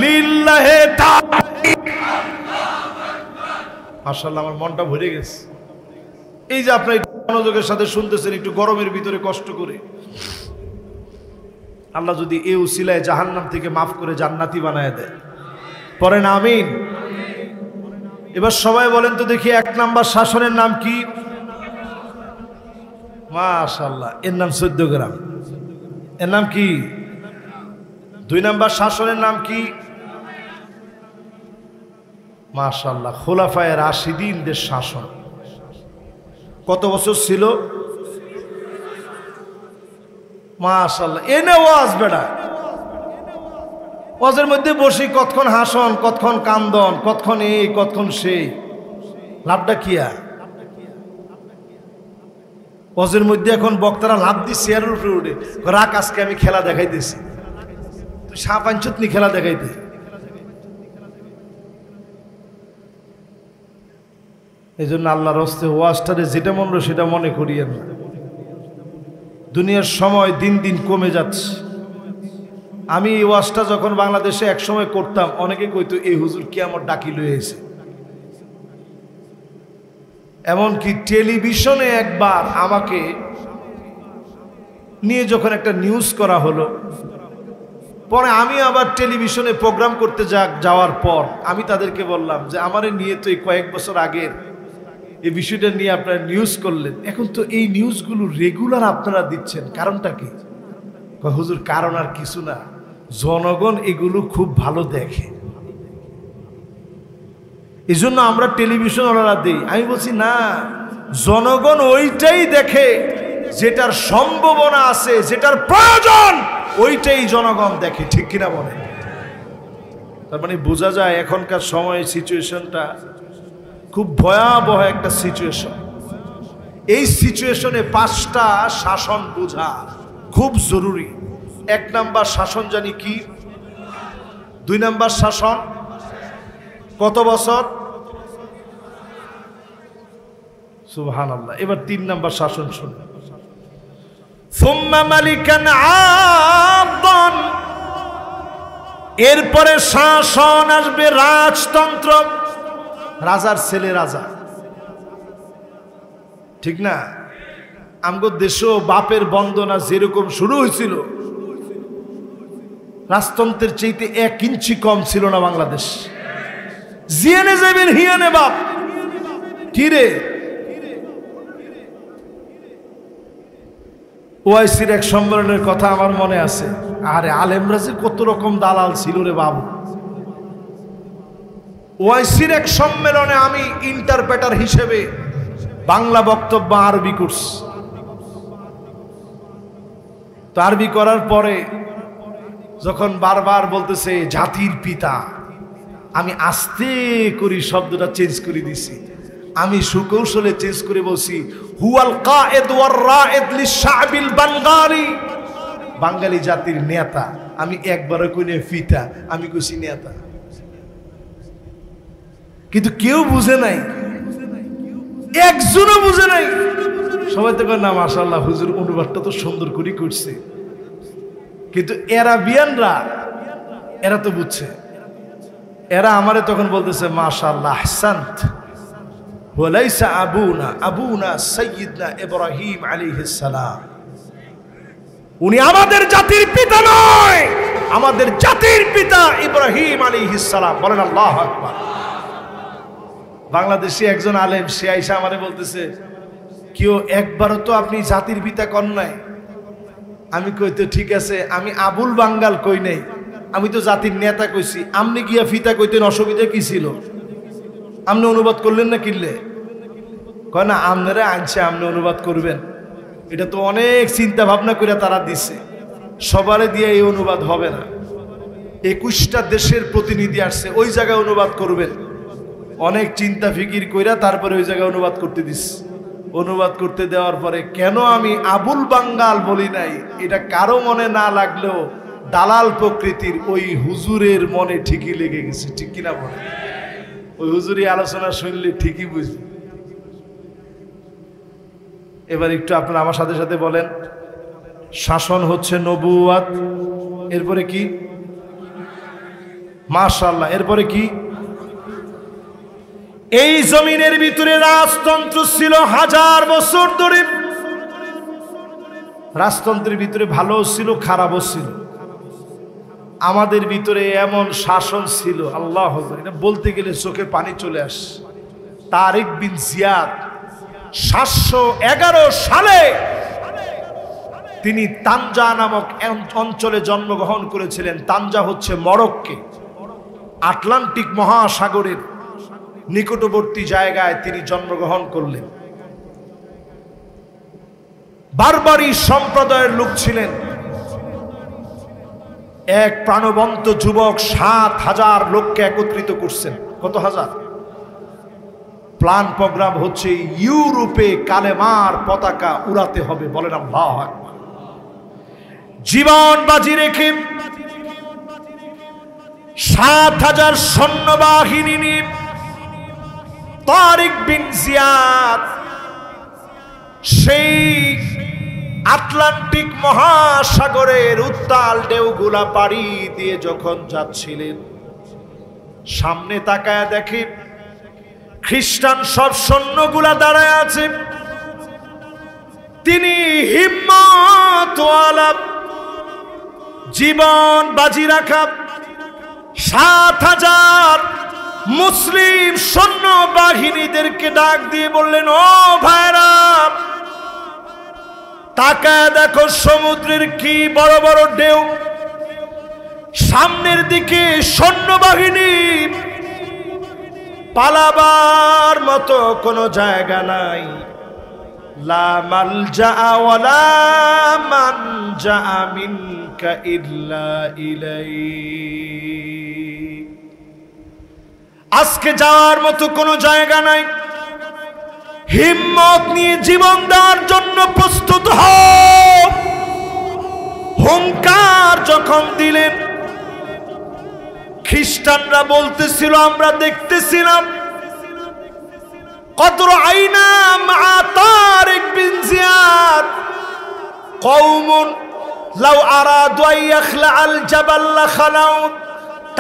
লিল্লাহে তাকবীর। মাশাআল্লাহ, আমার মনটা ভরে গেছে। এই যে আপনারা মনোযোগের সাথে শুনতেছেন, একটু গরমের ভিতরে কষ্ট করে, আল্লাহ যদি এই উসিলায় জাহান্নাম থেকে মাফ করে জান্নাতি বানায় দেয়, পড়েন আমিন। এবার সবাই বলেন তো দেখি 1 নাম্বার শাসনের নাম কি? মাশাআল্লাহ, এর নাম 14 গ্রাম। এর নাম কি? 2 নাম্বার শাসনের নাম কি? মাশাআল্লাহ, খোলাফায়ে রাশিদিনদের শাসন। কত বছর ছিল? মাশাআল্লাহ। এনে ওয়াজ বেড়া, ওয়াজের মধ্যে বসি কতক্ষণ হাসন, কতক্ষণ কান্দন, কতক্ষণ এই কতক্ষণ সেই, লাভটা কি? ওয়াজের মধ্যে এখন বক্তারা লাভ দিয়ে চেয়ারের উপরে উঠে রাখ, আজকে আমি খেলা দেখাইতেছি, তুই সাপ আনছুতনি খেলা দেখাইতে। এই জন্য আল্লাহর হস্তে ওয়াজটারে যেটা মনে সেটা মনে করিয়েন না। দুনিয়ার সময় দিন দিন কমে যাচ্ছে। আমি এই ওয়াজটা যখন বাংলাদেশে একসময় করতাম, অনেকে কইতো এই হুজুর কি আমার ডাকি লয়ে এসে। এমনকি টেলিভিশনে একবার আমাকে নিয়ে যখন একটা নিউজ করা হলো, পরে আমি আবার টেলিভিশনে প্রোগ্রাম করতে যাওয়ার পর আমি তাদেরকে বললাম যে আমারে নিয়ে তো এই কয়েক বছর আগের এই বিষয়টা নিয়ে আপনারা নিউজ করলেন, এখন তো এই নিউজগুলো রেগুলার আপনারা দিচ্ছেন, কারণটা কি? হুজুর কারণ আর কিছু না, জনগণ এগুলো খুব ভালো দেখে, এই জন্য আমরা টেলিভিশন ওনারা দিই। আমি বলছি না, জনগণ ওইটাই দেখে যেটার সম্ভাবনা আছে, যেটার প্রয়োজন, ওইটাই জনগণ দেখে, ঠিক কিনা বলে? তার মানে বোঝা যায় এখনকার সময় সিচুয়েশনটা খুব ভয়াবহ একটা সিচুয়েশন। এই সিচুয়েশনে 5টা শাসন বোঝা খুব জরুরি। 1 নাম্বার শাসন জানি কি? 2 নাম্বার শাসন কত বছর? সুবহানাল্লাহ। এবার 3 নাম্বার শাসন শুনুন। সুম্মা মালিকান আদন, এরপরে শাসন আসবে রাজতন্ত্র, রাজার ছেলে রাজা, ঠিক না? আমগো দেশও বাপের বন্দনা যেরকম শুরু হয়েছিল, রাজতন্ত্রের চাইতে 1 ইঞ্চি কম ছিল না বাংলাদেশ। জিয়ানে যাবেন হিয়ানে বাপ, কি রে? ওআইসির এক সম্মেলনের কথা আমার মনে আছে। আরে আলেমরা যে কত রকম দালাল ছিল রে বাবু। ওআইসির এক সম্মেলনে আমি ইন্টারপ্রেটার হিসেবে বাংলা বক্তব্য আরবি করছি। তো আরবি করার পরে যখন বারবার বলতেছে জাতির পিতা, আমি আস্তে করে শব্দটা চেঞ্জ করে দিছি। আমি সুকৌশলে চেঞ্জ করে বলছি হুয়াল কায়েদ ওয়ার রায়েদ লিশাবিল বাঙ্গালি, বাঙালি জাতির নেতা। আমি একবারও কইনি পিতা, আমি কইছি নেতা। কিন্তু কেউ বুঝে নাই, একজনও বুঝে নাই। সবাই তো কয় না মাশাআল্লাহ হুজুর অনুবাদটা তো সুন্দর করে করছে। কিন্তু এরাবিয়ানরা এরা তো বুঝছে। এরা আমারে তখন বলতেছে মাশাআল্লাহ আহসানত ওয়ালাইসা আবুনা সাইয়্যিদনা ইব্রাহিম আলাইহিস সালাম। উনি আমাদের জাতির পিতা নয়, আমাদের জাতির পিতা ইব্রাহিম আলাইহিস সালাম। বলেন আল্লাহু আকবার। বাংলাদেশি একজন আলেম সে আইসা আমারে বলতেছে কেউ একবারও তো আপনি জাতির পিতা কন নাই। আমি কইতে ঠিক আছে, আমি আবুল বাঙ্গাল কই নাই, আমি তো জাতির নেতা কইছি। আপনি গিয়া ফিতা কইতেন, অসুবিধা কি ছিল? আপনি অনুবাদ করলেন না কিনলে? কয় না আপনারা আনছে, আপনি অনুবাদ করবেন। এটা তো অনেক চিন্তা ভাবনা করে তারা দিছে, সবারে দিয়ে এই অনুবাদ হবে না। 21টা দেশের প্রতিনিধি আসছে, ওই জায়গায় অনুবাদ করবেন। অনেক চিন্তা ফিকির কইরা তারপরে ওই জায়গায় অনুবাদ করতে দিস। অনুবাদ করতে দেওয়ার পরে কেন আমি আবুল বাঙ্গাল বলি নাই, এটা কারো মনে না লাগলেও দালাল প্রকৃতির ওই হুজুরের মনে ঠিকই লেগে গেছে। ঠিক কিনা বলে? ওই হুজুরি আলোচনা শুনলে ঠিকই বুঝবে। এবার একটু আপনারা আমার সাথে সাথে বলেন, শাসন হচ্ছে নবুয়াত, এরপরে কি? মাশাআল্লাহ, এরপরে কি? এই জমিনের ভিতরে রাজতন্ত্র ছিল 1000 বছর ধরে। রাজতন্ত্রের ভিতরে ভালো ছিল, খারাপও ছিল। আমাদের ভিতরে এমন শাসন ছিল, আল্লাহ এটা বলতে গেলে চোখে পানি চলে আসে। তারিক বিন জিয়াদ 711 সালে তিনি তানজা নামক অঞ্চলে জন্মগ্রহণ করেছিলেন। তানজা হচ্ছে মরক্কো, আটলান্টিক মহাসাগরের নিকটবর্তী জায়গায় তিনি জন্মগ্রহণ করলেন। বারবারি সম্প্রদায়ের লোক ছিলেন। এক প্রাণবন্ত যুবক 7000 লোককে একত্রিত করছেন। কত হাজার? প্ল্যান প্রোগ্রাম হচ্ছে ইউরোপে কালেমার পতাকা উড়াতে হবে। বলেন আল্লাহু আকবার। জীবন বাজি রেখে 7000 সৈন্যবাহিনী নিয়ে তারিক বিন জিয়াদ সেই আটলান্টিক মহাসাগরের উত্তাল ঢেউগুলা পাড়ি দিয়ে যখন যাচ্ছিলেন, সামনে তাকায় দেখে খ্রিস্টান সব সৈন্যগুলা দাঁড়ায় আছে। তিনি হিম্মতওয়ালা, জীবন বাজি রাখা 7000 মুসলিম সৈন্য বাহিনীদেরকে ডাক দিয়ে বললেন, ও ভাইরা, তাকায় দেখো সমুদ্রের কি বড় বড় ঢেউ, সামনের দিকে সৈন্যবাহিনী, পালাবার মতো কোনো জায়গা নাই। লা মালজা ওয়ালা মানজা মিনকা ইল্লা ইলাইহি। আজকে যাওয়ার মতো কোনো জায়গা নাই। হিম্মত নিয়ে জীবন দেওয়ার জন্য প্রস্তুত হও। হুঙ্কার যখন দিলেন, খ্রিস্টানরা বলতেছিল, আমরা দেখতেছিলাম কদর আইনা মা তারিক বিন জিয়াদ কওমুন লাউ আরাদু আইয়াখলা আল জাবাল লাখালাউ।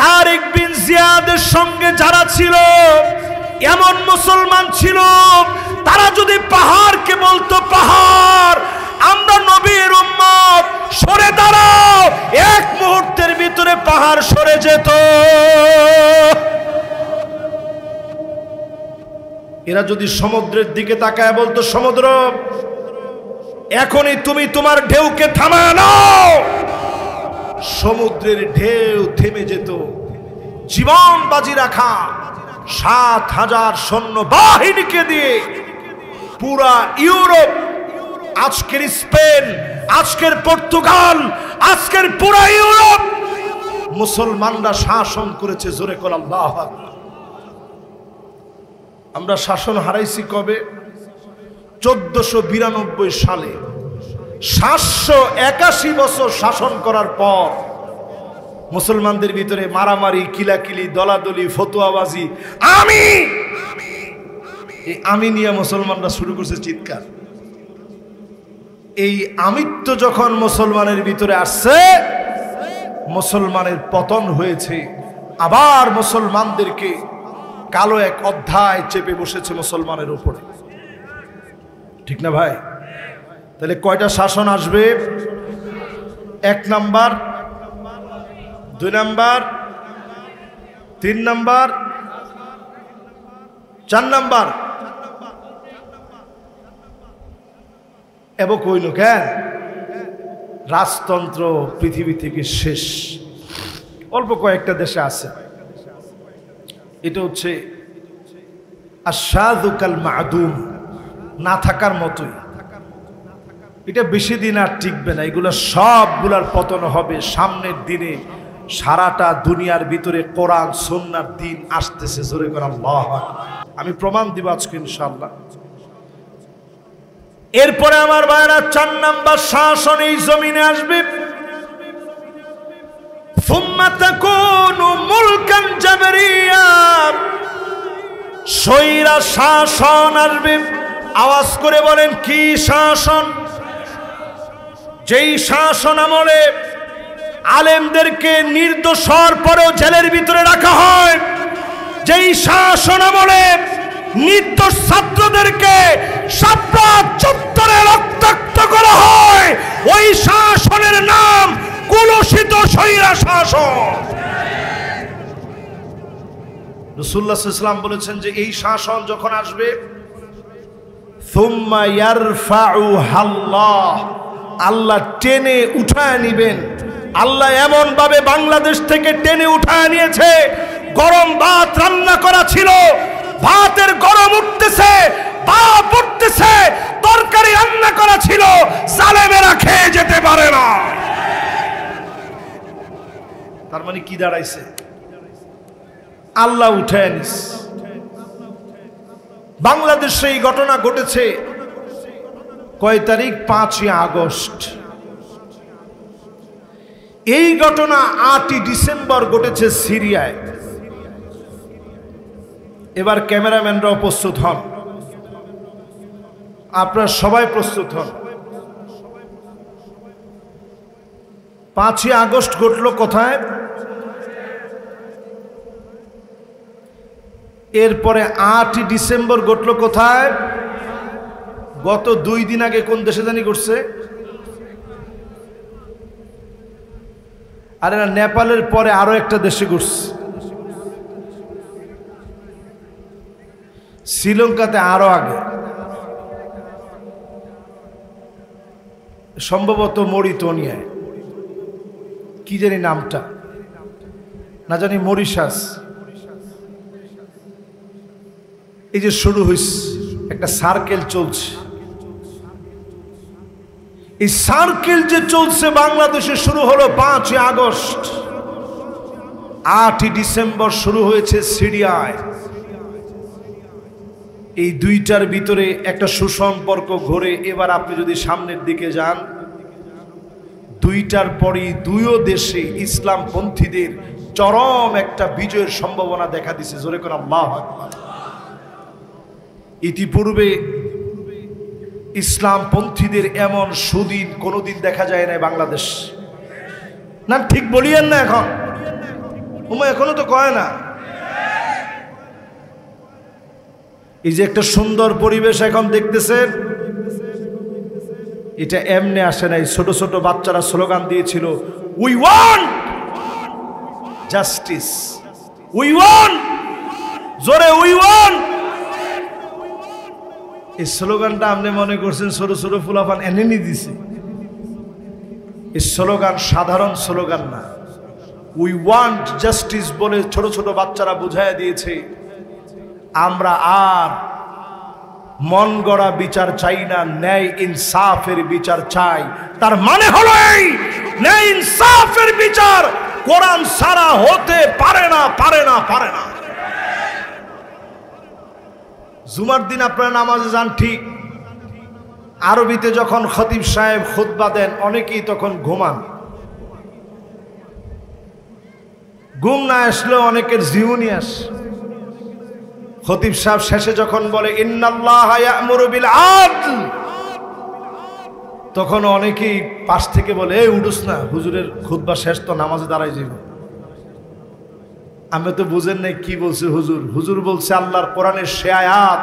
তারিক বিন জিয়াদের সঙ্গে যারা ছিল এমন মুসলমান ছিল, তারা যদি পাহাড়কে বলতো পাহাড় আমরা নবীর উম্মত, সরে দাঁড়াও, এক মুহূর্তের ভিতরে পাহাড় সরে যেত। এরা যদি সমুদ্রের দিকে তাকায় বলতো, সমুদ্র এখনই তুমি তোমার ঢেউকে থামায় নাও, সমুদ্রের ঢেউ থেমে যেত। জীবন বাজি রাখা 7000 সৈন্য বাহিনীকে দিয়ে পুরা ইউরোপ আজকের স্পেন, আজকের পর্তুগাল, আজকের পুরো ইউরোপ মুসলমানরা শাসন করেছে। জোরে করে আল্লাহু আকবার। আমরা শাসন হারাইছি কবে? 1492 সালে। 781 বছর শাসন করার পর মুসলমানদের ভিতরে মারামারি, কিলাকিলি, দলাদলি, ফতোয়াবাজি, আমি নিয়ে মুসলমানরা শুরু করছে চিৎকার। এই আমিত্ব যখন মুসলমানের ভিতরে আসছে, মুসলমানের পতন হয়েছে। আবার মুসলমানদেরকে কালো এক অধ্যায় চেপে বসেছে মুসলমানের উপরে। ঠিক না ভাই? তাহলে কয়টা শাসন আসবে? 1 নাম্বার, 2 নাম্বার, 3 নাম্বার, 4 নাম্বার। এবং কইল কেন? রাজতন্ত্র পৃথিবী থেকে শেষ। অল্প কয়েকটা দেশে আছে। এটা হচ্ছে আশাদু কাল মাদুম, না থাকার মতোই। এটা বেশি দিন আর টিকবে না। এগুলো সবগুলার পতন হবে সামনের দিনে। সারাটা দুনিয়ার ভিতরে কোরআন সুন্নাহর দিন আসতেছে। জোরে করে আল্লাহু আকবার। আমি প্রমাণ দিব আজকে ইনশাআল্লাহ। এরপরে আমার ভাইরা 4 নাম্বার শাসন এই জমিনে আসবে। সুম্মা তাকুনু মুলকান জাবরিয়া, স্বৈরা শাসন আসবে। আওয়াজ করে বলেন কি শাসন? যেই শাসন আমলে আলেমদেরকে নির্দোষ হওয়ার পরেও জেলের ভিতরে রাখা হয়, যেই শাসন আমলে নির্দোষ ছাত্রদেরকে শাপলা চত্বরে রক্তাক্ত করা হয়, ওই শাসনের নাম কুলসিত স্বৈরা শাসন। রাসূলুল্লাহ সাল্লাল্লাহু আলাইহি ওয়াসাল্লাম বলেছেন যে এই শাসন যখন আসবে, সুম্মা ইয়ারফাউহাল্লাহ, আল্লাহ টেনে উঠায় নিবেন। আল্লাহ এমন ভাবে বাংলাদেশ থেকে টেনে উঠায় নিয়েছে, গরম ভাত রান্না করা ছিল, ভাতের গরম উঠতেছে, ভাপ উঠতেছে, তরকারি রান্না করা ছিল, জালেমেরা খেয়ে যেতে পারে না। তার মানে কি দাঁড়াইছে? আল্লাহ উঠায় নিছে। বাংলাদেশে এই ঘটনা ঘটেছে কয় তারিখ? 5ই আগস্ট। এই ঘটনা 8ই ডিসেম্বর ঘটেছে সিরিয়ায়। এবার ক্যামেরাম্যানরাও প্রস্তুত হন, আপনারা সবাই প্রস্তুত হন। 5ই আগস্ট ঘটলো কোথায়? এরপরে 8ই ডিসেম্বর ঘটলো কোথায়? গত 2 দিন আগে কোন দেশে জানি ঘটছে? আরে না, নেপালের পরে আরো একটা দেশে ঘটছে, শ্রীলঙ্কাতে আরো আগে, সম্ভবত মরিতনিয়ায়, কি জানি নামটা, না জানি মরিশাস। এই যে শুরু হয়েছে, একটা সার্কেল চলছে। এই সার্কেল যে চলছে বাংলাদেশে শুরু হলো 5ই আগস্ট, 8ই ডিসেম্বর শুরু হয়েছে সিরিয়ায়। এই দুইটার ভিতরে একটা সুসম্পর্ক ঘোরে। এবার আপনি যদি সামনের দিকে যান, দুইটার পরই দুইও দেশে ইসলামপন্থীদের চরম একটা বিজয়ের সম্ভাবনা দেখা দিছে। জোরে করে আল্লাহু আকবার। ইতিপূর্বে ইসলামপন্থীদের এমন সুদিন কোনোদিন দেখা যায় না বাংলাদেশ। না ঠিক বলিয়েন না? এখন এখনো তো কয় না। এই যে একটা সুন্দর পরিবেশ এখন দেখতেছেন, এটা এমনি আসে নাই। ছোট ছোট বাচ্চারা স্লোগান দিয়েছিল, we want justice, we want, জোরে উই ওয়ান্ট। এই স্লোগানটা আপনি মনে করছেন ছোট ছোট ফুলাফান এনেনি দিছে? এই স্লোগান সাধারণ স্লোগান না। উই ওয়ান্ট জাস্টিস বলে ছোট ছোট বাচ্চারা বুঝাইয়া দিয়েছে, আমরা আর মন গড়া বিচার চাই না, ন্যায় ইনসাফের বিচার চাই। তার মানে হলো এই, ন্যায় ইনসাফের বিচার কোরআন ছাড়া হতে পারে না, পারে না, পারে না। জুমার দিন আপনারা নামাজে যান ঠিক, আরবিতে যখন খতিব সাহেব খুতবা দেন অনেকেই তখন ঘুমান। ঘুম না আসলেও অনেকের জীবনী আসে। খতিব সাহেব শেষে যখন বলে ইন্নাল্লাহা ইয়া'মুরু বিল আদল, তখন অনেকেই পাশ থেকে বলে এই উঠুস না, হুজুরের খুতবা শেষ তো, নামাজে দাঁড়াই যাইব। আমি তো বুঝেন নাই কি বলছে হুজুর। হুজুর বলছে আল্লাহর কোরআনের সে আয়াত,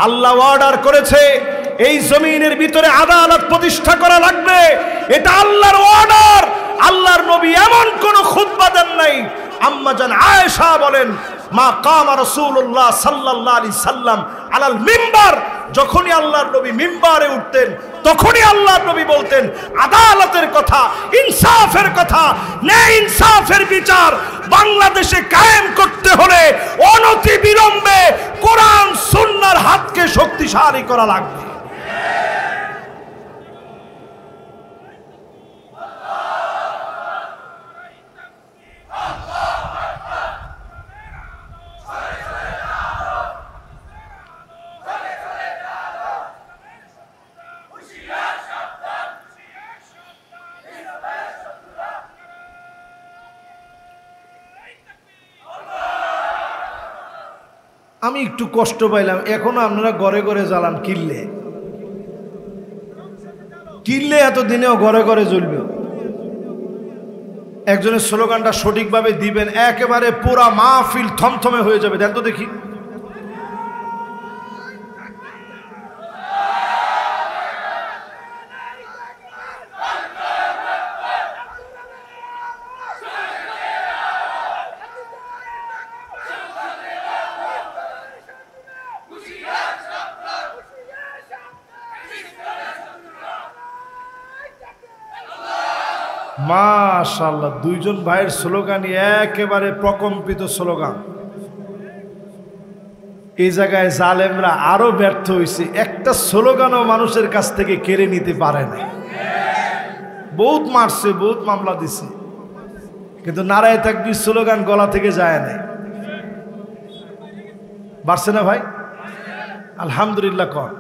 আল্লাহ অর্ডার করেছে এই জমিনের ভিতরে আদালত প্রতিষ্ঠা করা লাগবে, এটা আল্লাহর অর্ডার। আল্লাহর নবী এমন কোন খুতবা দেন নাই। আম্মা জান আয়েশা বলেন মা কামা রাসূলুল্লাহ সাল্লাল্লাহু আলাইহি সাল্লাম আলাল মিম্বার, যখনই আল্লাহর নবী মিম্বারে উঠতেন তখনই আল্লাহর নবী বলতেন আদালতের কথা, ইনসাফের কথা, ন্যায় ইনসাফের বিচার বাংলাদেশে কায়েম করতে হলে অনতি বিলম্বে কোরআন সুন্নাহর হাতকে শক্তিশালী করা লাগবে। আমি একটু কষ্ট পাইলাম, এখনো আপনারা ঘরে ঘরে জ্বালান কিনলে কিনলে, এতদিনেও ঘরে ঘরে জ্বলবে। একজনের স্লোগানটা সঠিকভাবে দিবেন, একেবারে পুরা মাহফিল থমথমে হয়ে যাবে। দেন তো দেখি। মাশাআল্লাহ, দুইজন ভাইয়ের স্লোগানই একেবারে প্রকম্পিত স্লোগান। এই জায়গায় জালেমরা আরো ব্যর্থ হয়েছে, একটা স্লোগানও মানুষের কাছ থেকে কেড়ে নিতে পারে না। বহুত মারছে, বহুত মামলা দিছে, কিন্তু নারায়ে তাকবীর স্লোগান গলা থেকে যায় না। বাড়ছে না ভাই? আলহামদুলিল্লাহ। কন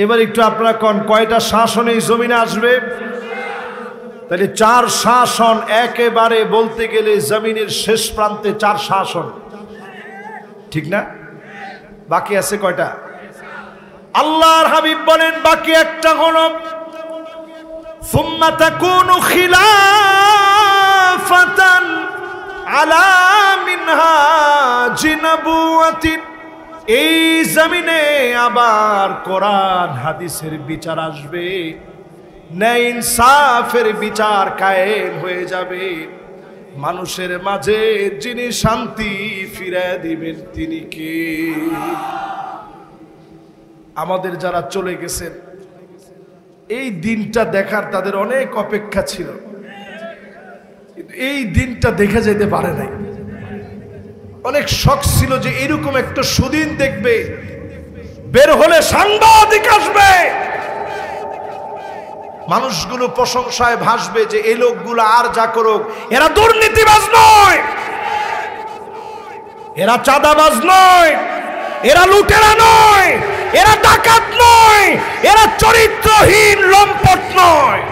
এবার একটু আপনারা কন, কয়টা শাসন এই জমিনে আসবে? তাহলে 4 শাসন, একেবারে বলতে গেলে জমিনের শেষ প্রান্তে 4 শাসন, ঠিক না? বাকি আছে কয়টা? আল্লাহর হাবিব বলেন বাকি একটা হলো সুম্মা তাকুনু খিলাফাতান আলা মিনহাজি নবুওয়াতিন, এই জমিনে আবার কোরআন হাদিসের বিচার আসবে, ন্যায় ইনসাফের বিচার কায়েম হয়ে যাবে। মানুষের মাঝে যিনি শান্তি ফিরিয়ে দিবেন তিনি কে? আমাদের যারা চলে গেছেন এই দিনটা দেখার তাদের অনেক অপেক্ষা ছিল, কিন্তু এই দিনটা দেখে যেতে পারে নাই। অনেক শখ ছিল যে এরকম একটা সুদিন দেখবে, বের হলে সাংবাদিক আসবে, মানুষগুলো প্রশংসায় ভাসবে যে এই লোকগুলো আর যা করুক এরা দুর্নীতিবাজ নয়, এরা চাঁদাবাজ নয়, এরা লুটেরা নয়, এরা ডাকাত নয়, এরা চরিত্রহীন লম্পট নয়।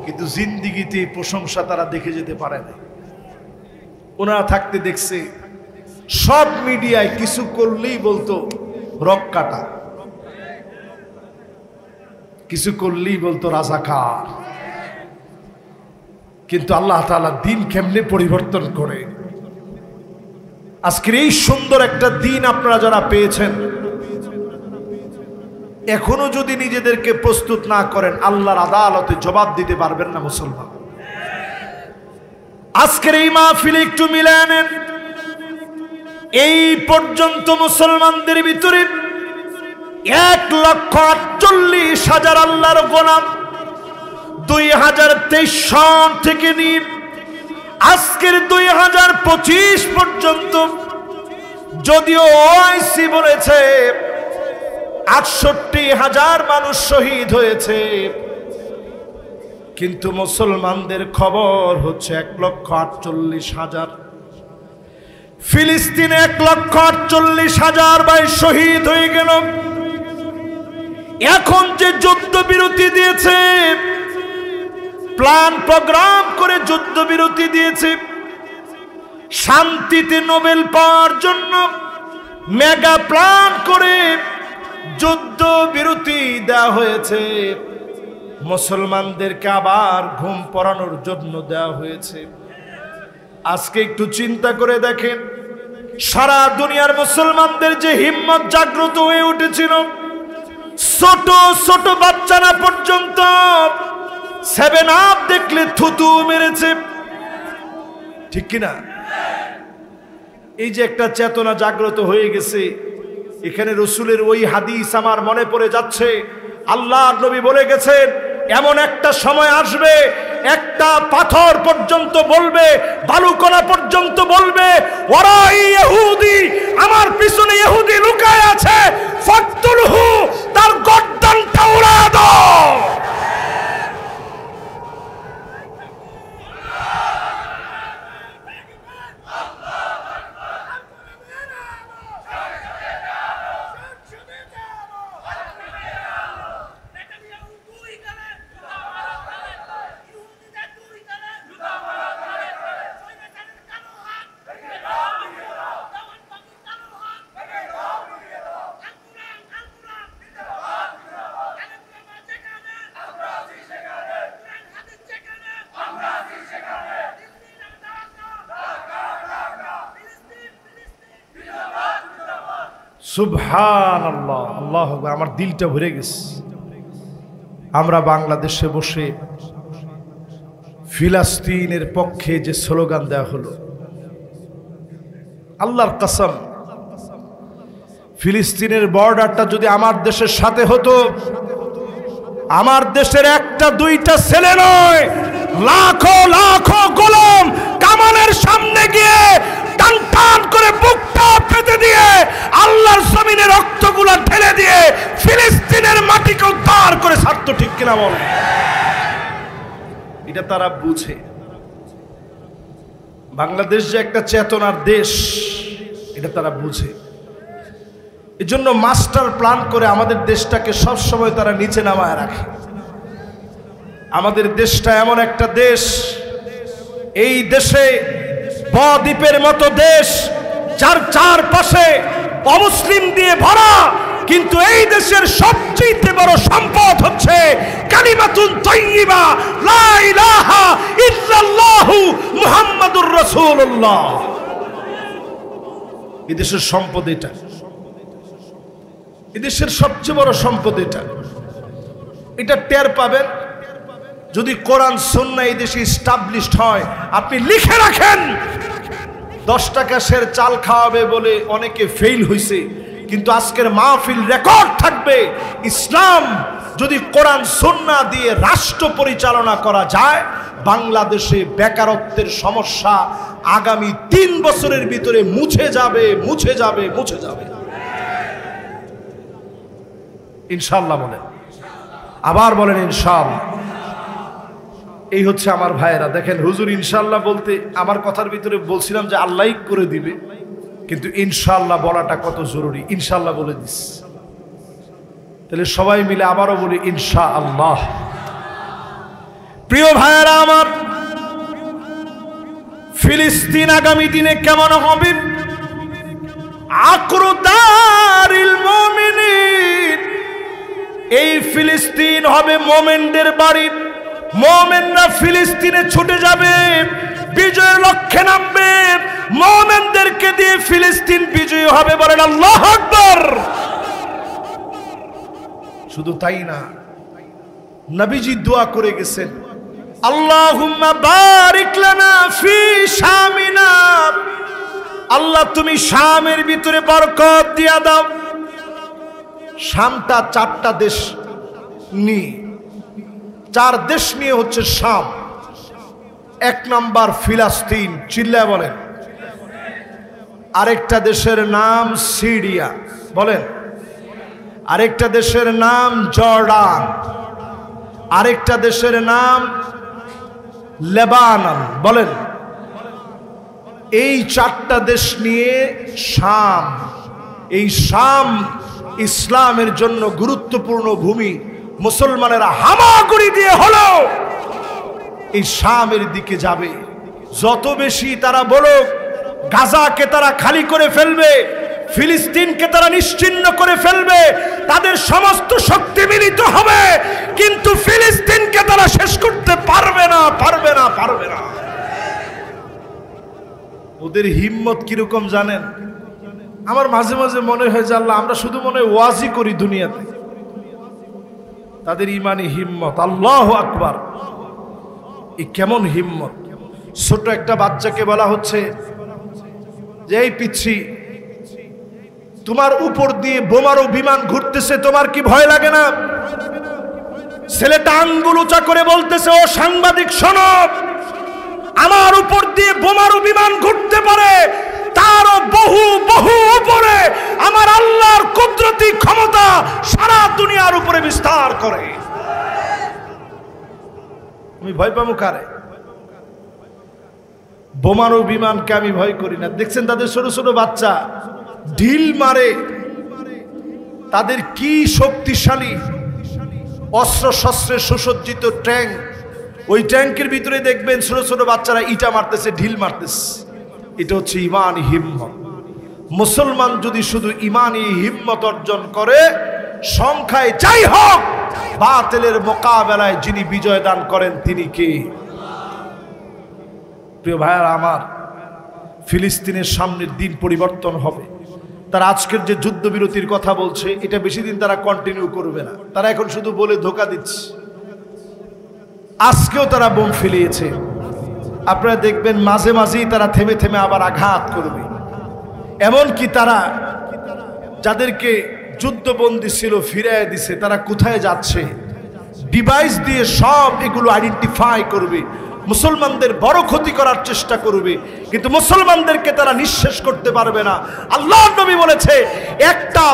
কিন্তু জিন্দিগিতে প্রশংসা তারা দেখে যেতে পারে না। ওনারা থাকতে দেখছে সব মিডিয়ায় কিছু করলেই বলতো রক কাটা, কিছু করলেই বলতো রাজাকার। কিন্তু আল্লাহ তাআলা দিন কেমনে পরিবর্তন করে। আজকের এই সুন্দর একটা দিন আপনারা যারা পেয়েছেন, এখনো যদি নিজেদেরকে প্রস্তুত না করেন আল্লাহর আদালতে জবাব দিতে পারবেন না মুসলমান। আজকের এই মাহফিলে একটু মিলিয়ে নেন, এই পর্যন্ত মুসলমানদের ভিতরে 1,48,000 আল্লাহর গোলাম 2023 সন থেকে নিয়ে আজকের 2025 পর্যন্ত যদিও ওআইসি বলেছে ৬৮,০০০ মানুষ শহীদ হয়েছে, কিন্তু মুসলমানদের খবর হচ্ছে ১,৪৮,০০০। ফিলিস্তিনে ১,৪৮,০০০ ভাই শহীদ হয়ে গেল। এখন যে যুদ্ধবিরতি দিয়েছে, প্ল্যান প্রোগ্রাম করে যুদ্ধবিরতি দিয়েছে, শান্তিতে নোবেল পাওয়ার জন্য মেগা প্ল্যান করে যুদ্ধবিরতি দেওয়া হয়েছে, মুসলমানদেরকে আবার ঘুম পড়ানোর জন্য দেওয়া হয়েছে। আজকে একটু চিন্তা করে দেখেন, সারা দুনিয়ার মুসলমানদের যে হিম্মত জাগ্রত হয়ে উঠেছিল, ছোট ছোট বাচ্চারা পর্যন্ত 7 আপ দেখলে থুতু মেরেছে, ঠিক কিনা? এই যে একটা চেতনা জাগ্রত হয়ে গেছে, এখানে রসুলের ওই হাদিস আমার মনে পড়ে যাচ্ছে। আল্লাহর নবী বলে গেছেন, এমন একটা সময় আসবে, একটা পাথর পর্যন্ত বলবে, বালুকণা পর্যন্ত বলবে, ওরা ইহুদি, আমার পিছনে ইহুদি লুকায় আছে, ফাকতুলহু, তার গর্দানটা উড়ায় দাও। সুবহানাল্লাহ, আল্লাহু আকবার। আমার দিলটা ভরে গেছে। আমরা বাংলাদেশে বসে ফিলিস্তিনের পক্ষে যে স্লোগান দেওয়া হলো, আল্লাহর কসম, ফিলিস্তিনের বর্ডারটা যদি আমার দেশের সাথে হতো, আমার দেশের একটা দুইটা ছেলে নয়, লাখো লাখো গোলাম কামানের সামনে গিয়ে টান টান করে বুকটা পেতে দিয়ে আল্লাহর জমিনে রক্তগুলো ঢেলে দিয়ে ফিলিস্তিনের মাটিকে উদ্ধার করে ছাড়তো, ঠিক কিনা বল? এটা তারা বুঝে। বাংলাদেশ যে একটা চেতনার দেশ, এটা তারা বুঝে। এজন্য মাস্টার প্ল্যান করে আমাদের দেশটাকে সব সময় তারা নিচে নামায় রাখে। আমাদের দেশটা এমন একটা দেশ, এই দেশে বদ্বীপের মতো দেশ, যার চারপাশে অমুসলিম দিয়ে ভরা, কিন্তু এই দেশের সবচেয়ে বড় সম্পদ হচ্ছে কালিমাতুন তাইয়্যিবা, লা ইলাহা ইল্লাল্লাহু মুহাম্মাদুর রাসূলুল্লাহ। এই দেশের সম্পদ এটা, এদেশের সবচেয়ে বড় সম্পদ এটা। এটা টের পাবেন যদি কোরআন সুন্নাহ এই দেশে এস্টাবলিশড হয়। আপনি লিখে রাখেন, 10 টাকা সের চাল খাওয়াবে বলে অনেকে ফেল হয়েছে, কিন্তু আজকের মাহফিল রেকর্ড থাকবে। ইসলাম যদি কোরআন সুন্নাহ দিয়ে রাষ্ট্র পরিচালনা করা যায়, বাংলাদেশে বেকারত্বের সমস্যা আগামী 3 বছরের ভিতরে মুছে যাবে, মুছে যাবে, মুছে যাবে ইনশাআল্লাহ। বলেন, আবার বলেন ইনশাআল্লাহ। এই হচ্ছে আমার ভাইয়েরা। দেখেন হুজুর ইনশাআল্লাহ বলতে আমার কথার ভিতরে বলছিলাম যে আল্লাহই করে দিবে, কিন্তু ইনশাআল্লাহ বলাটা কত জরুরি। ইনশাআল্লাহ বলে দিস, তাহলে সবাই মিলে আবারও বলি ইনশাআল্লাহ। প্রিয় ভাইয়েরা আমার, ফিলিস্তিন আগামী দিনে কেমন হবে? আকরুদারিল মুমিনিন, এই ফিলিস্তিন হবে মোমেনদের বাড়ি। মোমেনরা ফিলিস্তিনে ছুটে যাবে, বিজয়ের লক্ষ্যে নামবে, মোমেনদেরকে দিয়ে ফিলিস্তিন বিজয়ী হবে। বলেন আল্লাহু আকবার। শুধু তাই না, নবীজি দোয়া করে গেছেন, আল্লাহুম্মা বারিক লানা ফি শামিনা, আল্লাহ তুমি শামের ভিতরে বরকত দিয়া দাও। শামটা 4টা দেশ নিয়ে, 4 দেশ নিয়ে হচ্ছে শাম। 1 নাম্বার ফিলিস্তিন, চিল্লায় বলেন। আরেকটা দেশের নাম সিরিয়া, বলেন। আরেকটা দেশের নাম জর্ডান, আরেকটা দেশের নাম লেবানন, বলেন। এই চারটা দেশ নিয়ে শাম, এই শাম ইসলামের জন্য গুরুত্বপূর্ণ ভূমি। মুসলমানেরা হামাগুড়ি দিয়ে হলো এই শামের দিকে যাবে। যত বেশি তারা বলুক গাজাকে তারা খালি করে ফেলবে, ফিলিস্তিনকে তারা নিশ্চিহ্ন করে ফেলবে, তাদের সমস্ত শক্তি মিলিত হবে, কিন্তু ফিলিস্তিনকে তারা শেষ করতে পারবে না, পারবে না, পারবে না। ওদের হিম্মত কিরকম জানেন? আমার মাঝে মাঝে মনে হয় যে আল্লাহ, আমরা শুধু মনে হয় ওয়াজি করি দুনিয়াতে, তাদের ইমানি হিম্মত, আল্লাহু আকবার। এই কেমন হিম্মত! ছোট একটা বাচ্চাকে বলা হচ্ছে যে এই পিচ্ছি, তোমার উপর দিয়ে বোমারও বিমান ঘুরতেছে, তোমার কি ভয় লাগে না? ছেলেটা আঙ্গুল উঁচা করে বলতেছে, ও সাংবাদিক শোনো, আমার উপর দিয়ে বোমারও বিমান ঘুরতে পারে, তারও বহু বহু উপরে আমার আল্লাহর কুদরতি ক্ষমতা সারা দুনিয়ার উপরে বিস্তার করে। আমি ভয় পাবো কারে? বোমারও বিমানকে আমি ভয় করি না। দেখছেন তাদের ছোট ছোট বাচ্চা ঢিল মারে, তাদের কি শক্তিশালী অস্ত্র শস্ত্রে সুসজ্জিত ট্যাঙ্ক। ওই ট্যাঙ্কের ভিতরে দেখবেন ছোট ছোট বাচ্চারা ইটা মারতেছে, ঢিল মারতেছে। এটা হচ্ছে ইমানি হিম্মত। মুসলমান যদি শুধু ইমানি হিম্মত অর্জন করে, সংখ্যায় যাই হোক, বাতিলের মোকাবেলায় যিনি বিজয় দান করেন তিনি কে? প্রিয় ভাইয়ারা আমার, ফিলিস্তিনের সামনের দিন পরিবর্তন হবে। তারা আজকের যে যুদ্ধবিরতির কথা বলছে, এটা বেশি দিন তারা কন্টিনিউ করবে না। তারা এখন শুধু বলে ধোঁকা দিচ্ছে। আজকেও তারা বোম ফেলিয়েছে। আপনারা দেখবেন মাঝে মাঝেই তারা থেমে থেমে আবার আঘাত করবে। এমনকি তারা যাদেরকে যুদ্ধবন্দী ছিল ফিরিয়ে দিছে, তারা কোথায় যাচ্ছে ডিভাইস দিয়ে সব এগুলো আইডেন্টিফাই করবে, মুসলমানদের বড় ক্ষতি করার চেষ্টা করবে, কিন্তু মুসলমানদেরকে তারা নিঃশেষ করতে পারবে না। আল্লাহর নবী বলেছে, একটা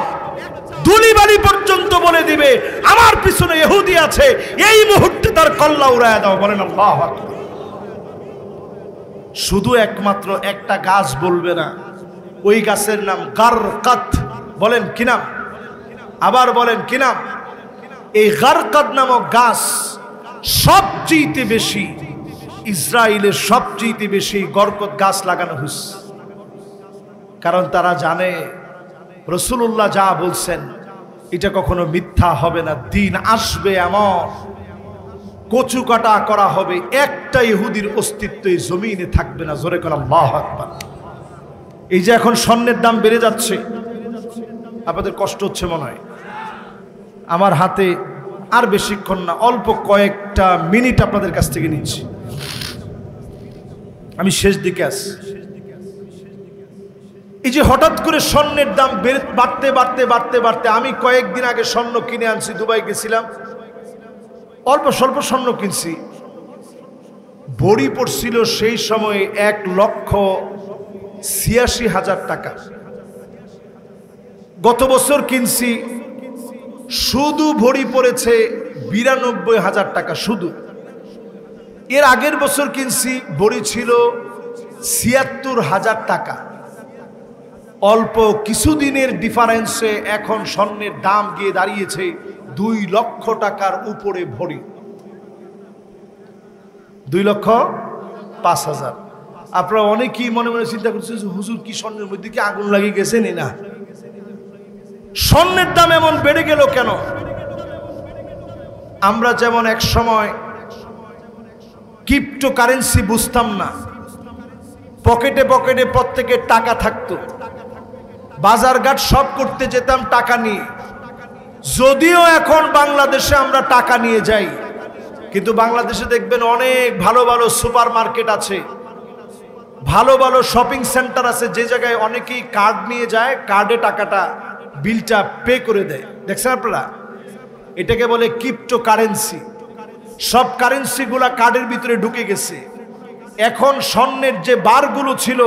ধুলিবালি পর্যন্ত বলে দিবে আমার পিছনে ইহুদি আছে, এই মুহূর্তে তার কল্লা উড়ায় দাও। বলেন আল্লাহু আকবার। শুধু একমাত্র একটা গাছ বলবে না, ওই গাছের নাম গারকাত। বলেন কি নাম? আবার বলেন কি নাম? এই গারকাত নামক গাছ সবচেয়ে বেশি, ইসরায়েলের সবচেয়ে বেশি গরকত গাছ লাগানো হয়েছে। কারণ তারা জানে রাসূলুল্লাহ যা বলছেন এটা কখনো মিথ্যা হবে না। দিন আসবে এমন কচু কাটা করা হবে, একটা ইহুদির অস্তিত্ব এই জমিনে থাকবে না। জোরে করে আল্লাহু আকবার। এই যে এখন স্বর্ণের দাম বেড়ে যাচ্ছে, আপনাদের কষ্ট হচ্ছে মনে হয়। আমার হাতে আর বেশিক্ষণ না, অল্প কয়েকটা মিনিট আপনাদের কাছ থেকে নিচ্ছি, আমি শেষ দিকে আছি। এই যে হঠাৎ করে স্বর্ণের দাম বাড়তে বাড়তে বাড়তে বাড়তে, আমি কয়েকদিন আগে স্বর্ণ কিনে আনছি, দুবাই গেছিলাম, অল্প স্বল্প স্বর্ণ কিনছি। ভরি পড়ছিল সেই সময়ে 1,86,000 টাকা। গত বছর কিনছি, শুধু ভরি পড়েছে 92,000 টাকা শুধু। এর আগের বছর কিনছি, ভরি ছিল 76,000 টাকা। অল্প কিছুদিনের ডিফারেন্সে এখন স্বর্ণের দাম গিয়ে দাঁড়িয়েছে 2 লক্ষ টাকার উপরে ভরি। 2,05,000। আপনারা অনেকেই মনে মনে চিন্তা করছেন, হুজুর কি স্বর্ণের মধ্যে কি আগুন লাগিয়ে গেছে? না, স্বর্ণের দাম এমন বেড়ে গেল কেন? আমরা যেমন এক সময় ক্রিপ্টোকারেন্সি বুঝতাম না, পকেটে পকেটে প্রত্যেকের টাকা থাকতো, বাজারঘাট সব করতে যেতাম টাকা নিয়ে। যদিও এখন বাংলাদেশে আমরা টাকা নিয়ে যাই, কিন্তু বাংলাদেশে দেখবেন অনেক ভালো ভালো সুপার মার্কেট আছে, ভালো ভালো শপিং সেন্টার আছে, যে জায়গায় অনেকেই কার্ড নিয়ে যায়, কার্ডে টাকাটা বিলটা পে করে দেয়। দেখছেন আপনারা? এটাকে বলে ক্রিপ্টোকারেন্সি। সব কারেন্সিগুলা কার্ডের ভিতরে ঢুকে গেছে। এখন স্বর্ণের যে বারগুলো ছিল,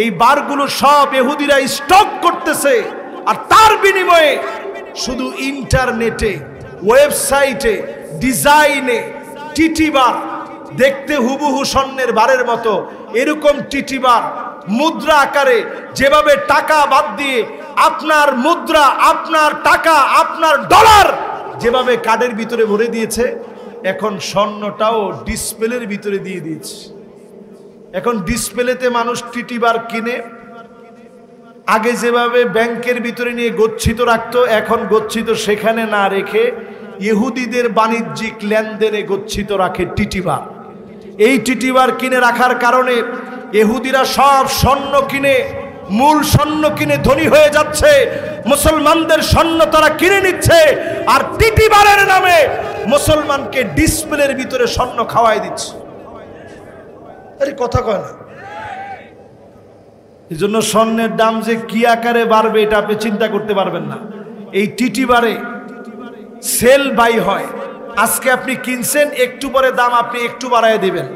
এই বারগুলো সব ইহুদিরা স্টক করতেছে, আর তার বিনিময়ে শুধু ইন্টারনেটে, ওয়েবসাইটে, ডিজাইনে টিটিবার, দেখতে হুবহু স্বর্ণের বারের মতো এরকম টিটিবার মুদ্রা আকারে, যেভাবে টাকা বাদ দিয়ে আপনার মুদ্রা, আপনার টাকা, আপনার ডলার যেভাবে কার্ডের ভিতরে ভরে দিয়েছে, এখন স্বর্ণটাও ডিসপ্লের ভিতরে দিয়ে দিয়েছে। এখন ডিসপ্লেতে মানুষ টিটিবার কিনে, আগে যেভাবে ব্যাংকের ভিতরে নিয়ে গচ্ছিত রাখতো, এখন গচ্ছিত সেখানে না রেখে ইহুদিদের বাণিজ্যিক লেনদেনে গচ্ছিত রাখে টিটিবার। এই টিটিবার কিনে রাখার কারণে ইহুদিরা সব স্বর্ণ কিনে, মূল স্বর্ণ কিনে ধনী হয়ে যাচ্ছে। মুসলমানদের স্বর্ণ তারা কিনে নিচ্ছে, আর টিটিবারের নামে মুসলমানকে ডিসপ্লের ভিতরে স্বর্ণ খাওয়াই দিচ্ছে। আরে কথা কয় না। এই জন্য স্বর্ণের দাম যে কি আকারে বাড়বে এটা আপনি চিন্তা করতে পারবেন না। এই টিটিবারে সেল বাই হয়। আজকে আপনি কিনছেন, একটু পরে দাম আপনি একটু বাড়ায় দিবেন,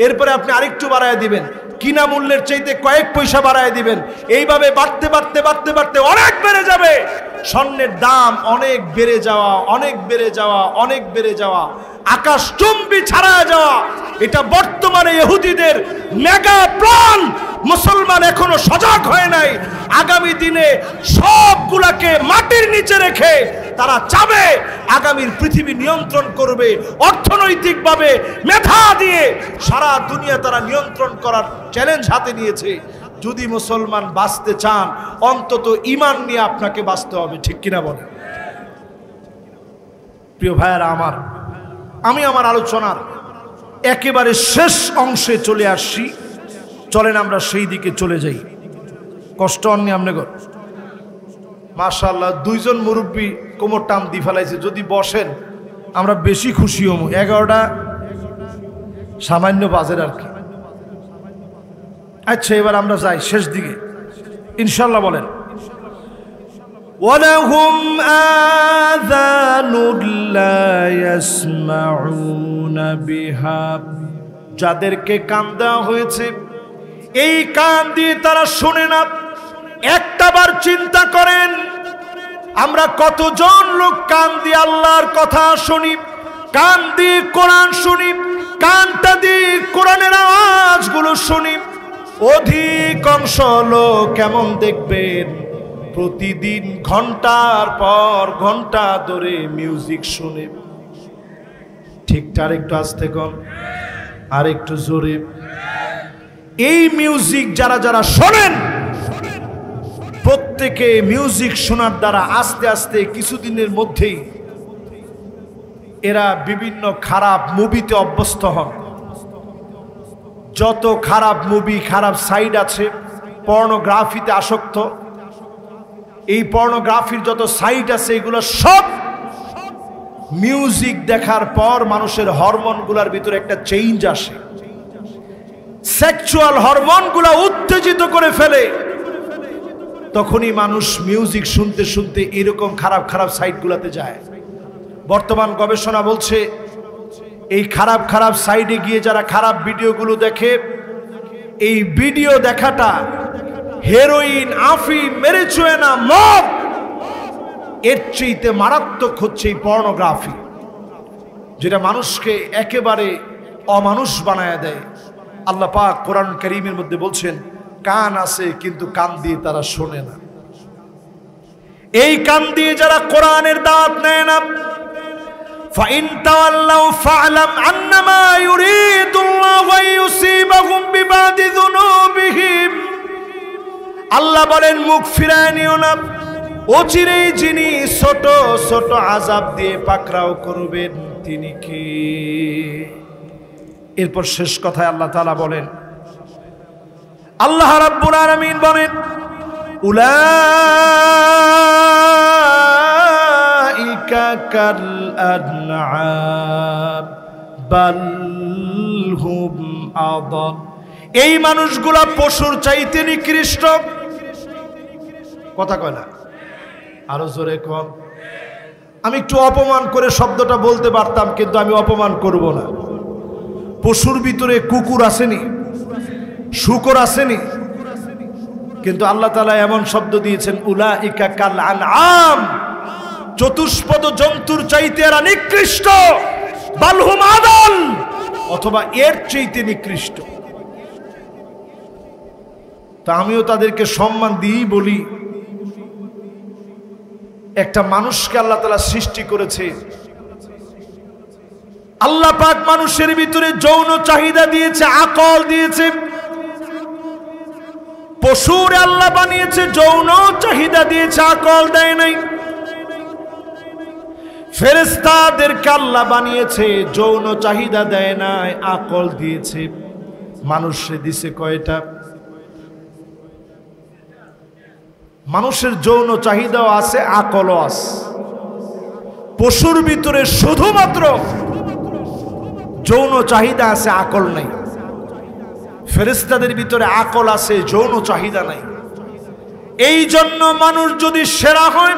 এরপরে আপনি আরেকটু বাড়ায় দিবেন, কিনা মূল্যের চাইতে কয়েক পয়সা বাড়ায় দিবেন। এইভাবে বাড়তে বাড়তে বাড়তে বাড়তে অনেক বেড়ে যাবে। স্বর্ণের দাম অনেক বেড়ে যাওয়া, অনেক বেড়ে যাওয়া, অনেক বেড়ে যাওয়া, আকাশচুম্বী ছাড়া যাওয়া, এটা বর্তমানে ইহুদিদের মেগা প্ল্যান। মুসলমান এখনো সজাগ হয় নাই। আগামী দিনে সবগুলাকে মাটির নিচে রেখে তারা চাবে আগামীর পৃথিবী নিয়ন্ত্রণ করবে, অর্থনৈতিকভাবে মেধা দিয়ে সারা দুনিয়া তারা নিয়ন্ত্রণ করার চ্যালেঞ্জ হাতে নিয়েছে। যদি মুসলমান বাঁচতে চান, অন্তত ঈমান নিয়ে আপনাকে বাঁচতে হবে, ঠিক কিনা বলেন? প্রিয় ভাইয়েরা আমার, আমি আমার আলোচনার একেবারে শেষ অংশে চলে আসছি। চলেন আমরা সেই দিকে চলে যাই। কষ্ট অন্য আপনি কর। মাশাআল্লাহ, দুইজন মুরব্বী কোমর টান দি ফেলাইছে। যদি বসেন আমরা বেশি খুশি হব। 11টা সামান্য বাজের আর কি। আচ্ছা, এবার আমরা যাই শেষ দিকে ইনশাআল্লাহ। বলেন, ওয়ালাহুম আযানুন লা ইয়াসমাউনা বিহা, যাদেরকে কান দেওয়া হয়েছে এই কান দিয়ে তারা শোনে না। একটাবার চিন্তা করেন, আমরা কতজন লোক কান দিয়ে আল্লাহর কথা শুনি, কান দিয়ে কোরআন শুনি, কানটা দিয়ে কোরআনের আওয়াজগুলো শুনি। অধিকাংশ লোক কেমন দেখবেন, প্রতিদিন ঘন্টার পর ঘন্টা ধরে মিউজিক শুনে। ঠিকঠাক একটু আস্তে কম, আর একটু জোরে। এই মিউজিক যারা যারা শোনেন, প্রত্যেকে মিউজিক শোনার দ্বারা আস্তে আস্তে কিছুদিনের মধ্যেই এরা বিভিন্ন খারাপ মুভিতে অভ্যস্ত হন। যত খারাপ মুভি, খারাপ সাইড আছে, পর্নোগ্রাফিতে আসক্ত, এই পর্নোগ্রাফির যত সাইট আছে, এগুলো সব মিউজিক দেখার পর মানুষের হরমোনগুলোর ভিতরে একটা চেঞ্জ আসে। সেক্সুয়াল হরমোনগুলো উত্তেজিত করে ফেলে। তখনই মানুষ মিউজিক শুনতে শুনতে এরকম খারাপ খারাপ সাইটগুলোতে যায়। বর্তমান গবেষণা বলছে, এই খারাপ খারাপ সাইডে গিয়ে যারা খারাপ ভিডিওগুলো দেখে, এই ভিডিও দেখাটা হেরোইন, আফিম, মেরিজুয়ানা, মদ, এর চেয়ে মারাত্মক হচ্ছে এই পর্নোগ্রাফি, যেটা মানুষকে একেবারে অমানুষ বানায় দেয়। আল্লাহ পাক কোরআন কারীমের মধ্যে বলছেন, কান আছে কিন্তু কান দিয়ে তারা শোনে না। এই কান দিয়ে যারা কোরআনের দাওয়াত নেয় না, ফাইন তাওয়াল্লাউ ফা'লাম আন্নামা ইউরিদুল্লাহু আইয়ুসিবাহুম বিবাদি যুনুবিহিম, আল্লাহ বলেন মুখ ফিরায় নিও না, অচিরেই যিনি ছোট ছোট আযাব দিয়ে পাকড়াও করবেন তিনি কে? এরপর শেষ কথায় আল্লাহ তাআলা বলেন, আল্লাহ রাব্বুল আলামিন বলেন, উলাইকা কাল আনআম বাল হুম আদাল, এই মানুষগুলা পশুর চাইতে নিকৃষ্ট। কথা কয় না, আরো জোরে কম। আমি একটু অপমান করে শব্দটা বলতে পারতাম, কিন্তু আমি অপমান করব না। পশুর ভিতরে কুকুর আসেনি, শূকর আসেনি, কিন্তু আল্লাহ তাআলা এমন শব্দ দিয়েছেন উলাইকা কাল আনআম, চতুষ্পদ জন্তুর চাইতে এরা নিকৃষ্ট, বালহুম আদাল, অথবা এর চাইতে নিকৃষ্ট। তা আমিও তাদেরকে সম্মান দিয়েই বলি, একটা মানুষকে আল্লাহ তাআলা সৃষ্টি করেছে, আল্লাহ পাক মানুষের ভিতরে যৌন চাহিদা দিয়েছে, আকল দিয়েছে। পশুর আল্লাহ বানিয়েছে, যৌন চাহিদা দিয়েছে, আকল দেয় নাই। ফেরেশতাদেরকে আল্লাহ বানিয়েছে, যৌন চাহিদা দেয় নাই, আকল দিয়েছে। মানুষে দিছে কয়টা? মানুষের যৌন চাহিদাও আছে, আকলও আছে। পশুর ভিতরে শুধুমাত্র যৌন চাহিদা আছে, আকল নাই। ফেরেশতাদের ভিতরে আকল আছে, যৌন চাহিদা নাই। এই জন্য মানুষ যদি সেরা হয়,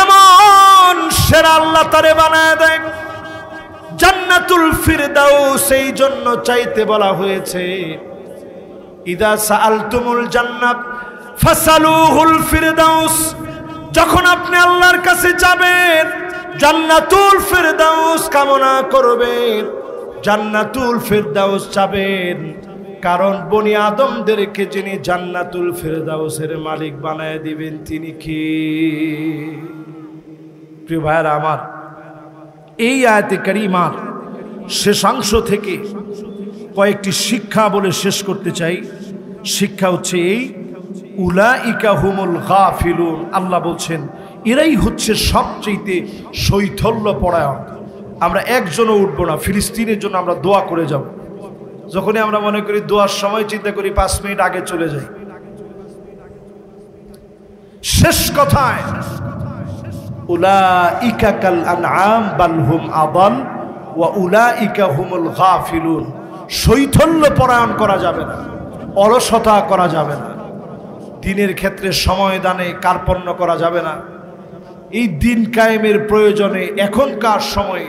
এমন সেরা আল্লাহ তারে বানায় দেয়। জান্নাতুল ফিরদাউস এই জন্য চাইতে বলা হয়েছে, ইদা সাআলতুমুল জান্নাত ফাসালুহুল ফিরদাউস। যখন আপনি আল্লাহর কাছে যাবেন, জান্নাতুল ফিরদাউস কামনা করবেন, জান্নাতুল ফিরদাউস চাবেন। কারণ বনি আদমদেরকে যিনি জান্নাতুল ফিরদাউসের মালিক বানায় দিবেন তিনি কি? প্রিয় ভাইরা আমার, এই আয়াতে কারিমার শেষাংশ থেকে কয়েকটি শিক্ষা বলে শেষ করতে চাই। শিক্ষা হচ্ছে এই, উলাইকা হুমুল গাফিলুন। আল্লাহ বলছেন এরাই হচ্ছে সবচেয়ে শৈথল্য পরায়ণ। আমরা একজনও উঠবো না, ফিলিস্তিনের জন্য আমরা দোয়া করে যাব। যখনই আমরা মনে করি দোয়ার সময় চিন্তা করি 5 মিনিট আগে চলে যাই। শেষ কথায় উলাইকা কাল আনআম বাল হুম আদাল ওয়া উলাইকা হুমুল গাফিলুন। শৈথল্য পরায়ণ করা যাবে না, অলসতা করা যাবে না, দিনের ক্ষেত্রে সময় দানে কার্পণ্য করা যাবে না। এই দিন কায়েমের প্রয়োজনে এখনকার সময়ে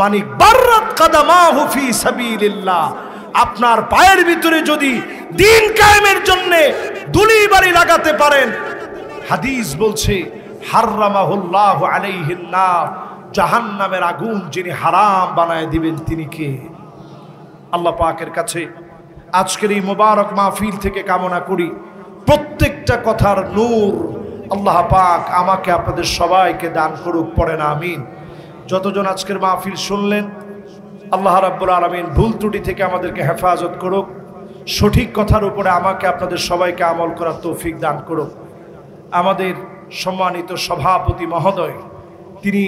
মানিক বাররাত কাদামাহু ফি সাবিলিল্লাহ, আপনার পায়ের ভিতরে যদি দিন কায়েমের জন্য দুলি বাড়ি লাগাতে পারেন, হাদিস বলছে হারামাহুল্লাহু আলাইহিন নার, জাহান্নামের আগুন যিনি হারাম বানায় দিবেন তিনি কে? আল্লাহ পাকের কাছে আজকের এই মোবারক মাহফিল থেকে কামনা করি প্রত্যেকটা কথার নূর আল্লাহ পাক আমাকে আপনাদের সবাইকে দান করুক, পড়েন আমিন। যতজন আজকের মাহফিল শুনলেন, আল্লাহ রাব্বুল আলামিন ভুল ত্রুটি থেকে আমাদেরকে হেফাজত করুক, সঠিক কথার উপরে আমাকে আপনাদের সবাইকে আমল করার তৌফিক দান করুক। আমাদের সম্মানিত সভাপতি মহোদয়, তিনি